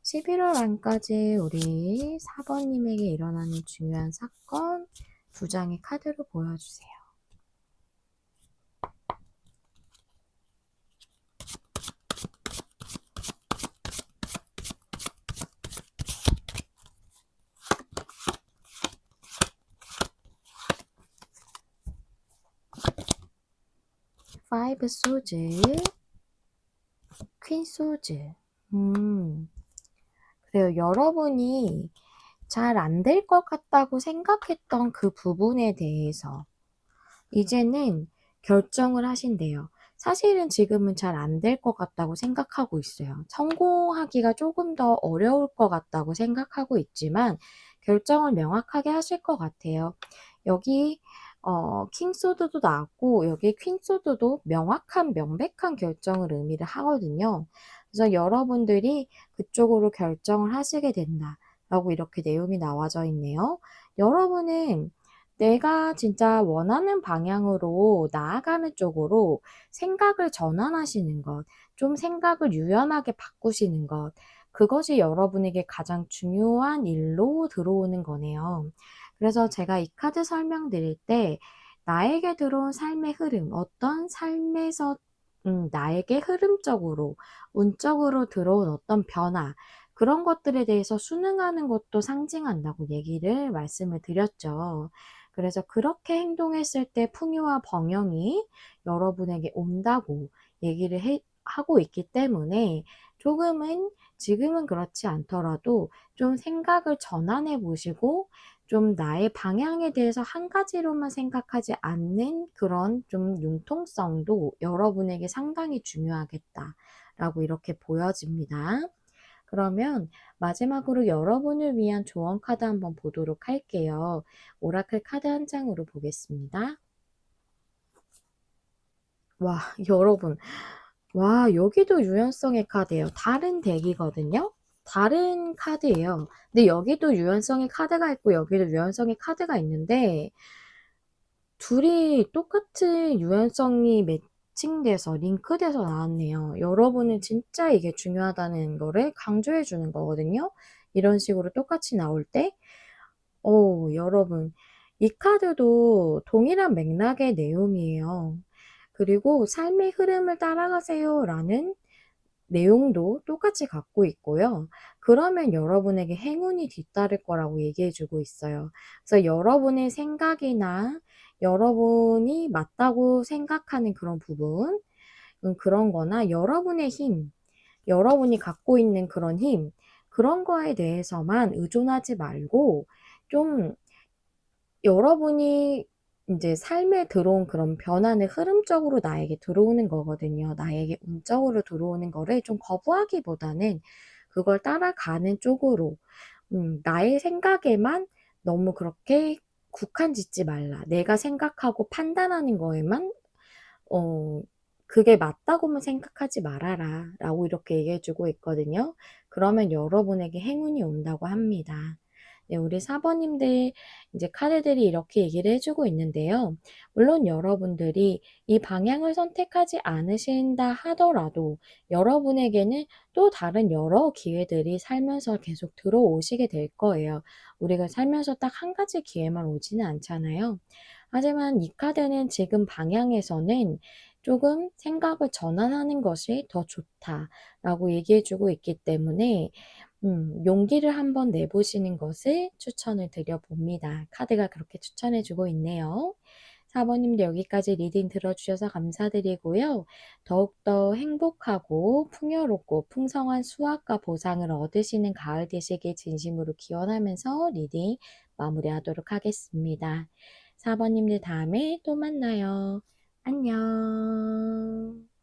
11월 안까지 우리 4번님에게 일어나는 중요한 사건 2장의 카드로 보여주세요. 파이브 소즈, 퀸 소즈. 그래요. 여러분이 잘 안 될 것 같다고 생각했던 그 부분에 대해서 이제는 결정을 하신대요. 사실은 지금은 잘 안 될 것 같다고 생각하고 있어요. 성공하기가 조금 더 어려울 것 같다고 생각하고 있지만 결정을 명확하게 하실 것 같아요. 여기 킹소드도 나왔고 여기 퀸소드도 명확한 명백한 결정을 의미를 하거든요. 그래서 여러분들이 그쪽으로 결정을 하시게 된다라고 이렇게 내용이 나와져 있네요. 여러분은 내가 진짜 원하는 방향으로 나아가는 쪽으로 생각을 전환하시는 것, 좀 생각을 유연하게 바꾸시는 것, 그것이 여러분에게 가장 중요한 일로 들어오는 거네요. 그래서 제가 이 카드 설명드릴 때 나에게 들어온 삶의 흐름, 어떤 삶에서 나에게 흐름적으로, 운적으로 들어온 어떤 변화, 그런 것들에 대해서 순응하는 것도 상징한다고 얘기를 말씀을 드렸죠. 그래서 그렇게 행동했을 때 풍요와 번영이 여러분에게 온다고 얘기를 하고 있기 때문에 조금은 지금은 그렇지 않더라도 좀 생각을 전환해 보시고 좀 나의 방향에 대해서 한 가지로만 생각하지 않는 그런 좀 융통성도 여러분에게 상당히 중요하겠다라고 이렇게 보여집니다. 그러면 마지막으로 여러분을 위한 조언 카드 한번 보도록 할게요. 오라클 카드 한 장으로 보겠습니다. 와, 여러분. 와, 여기도 유연성의 카드예요. 다른 덱이거든요. 다른 카드예요. 근데 여기도 유연성의 카드가 있고 여기도 유연성의 카드가 있는데 둘이 똑같은 유연성이 매칭돼서 링크돼서 나왔네요. 여러분은 진짜 이게 중요하다는 거를 강조해 주는 거거든요. 이런 식으로 똑같이 나올 때 여러분 이 카드도 동일한 맥락의 내용이에요. 그리고 삶의 흐름을 따라가세요 라는 내용도 똑같이 갖고 있고요. 그러면 여러분에게 행운이 뒤따를 거라고 얘기해 주고 있어요. 그래서 여러분의 생각이나 여러분이 맞다고 생각하는 그런 부분, 그런 거나 여러분의 힘, 여러분이 갖고 있는 그런 힘, 그런 거에 대해서만 의존하지 말고 좀 여러분이 이제 삶에 들어온 그런 변화는 흐름적으로 나에게 들어오는 거거든요. 나에게 운적으로 들어오는 거를 좀 거부하기보다는 그걸 따라가는 쪽으로 나의 생각에만 너무 그렇게 국한 짓지 말라. 내가 생각하고 판단하는 거에만 어 그게 맞다고만 생각하지 말아라 라고 이렇게 얘기해 주고 있거든요. 그러면 여러분에게 행운이 온다고 합니다. 네, 우리 사번님들 이제 카드들이 이렇게 얘기를 해주고 있는데요. 물론 여러분들이 이 방향을 선택하지 않으신다 하더라도 여러분에게는 또 다른 여러 기회들이 살면서 계속 들어오시게 될 거예요. 우리가 살면서 딱 한 가지 기회만 오지는 않잖아요. 하지만 이 카드는 지금 방향에서는 조금 생각을 전환하는 것이 더 좋다라고 얘기해주고 있기 때문에 용기를 한번 내보시는 것을 추천을 드려봅니다. 카드가 그렇게 추천해주고 있네요. 4번님도 여기까지 리딩 들어주셔서 감사드리고요. 더욱더 행복하고 풍요롭고 풍성한 수확과 보상을 얻으시는 가을 되시길 진심으로 기원하면서 리딩 마무리하도록 하겠습니다. 4번님들 다음에 또 만나요. 안녕.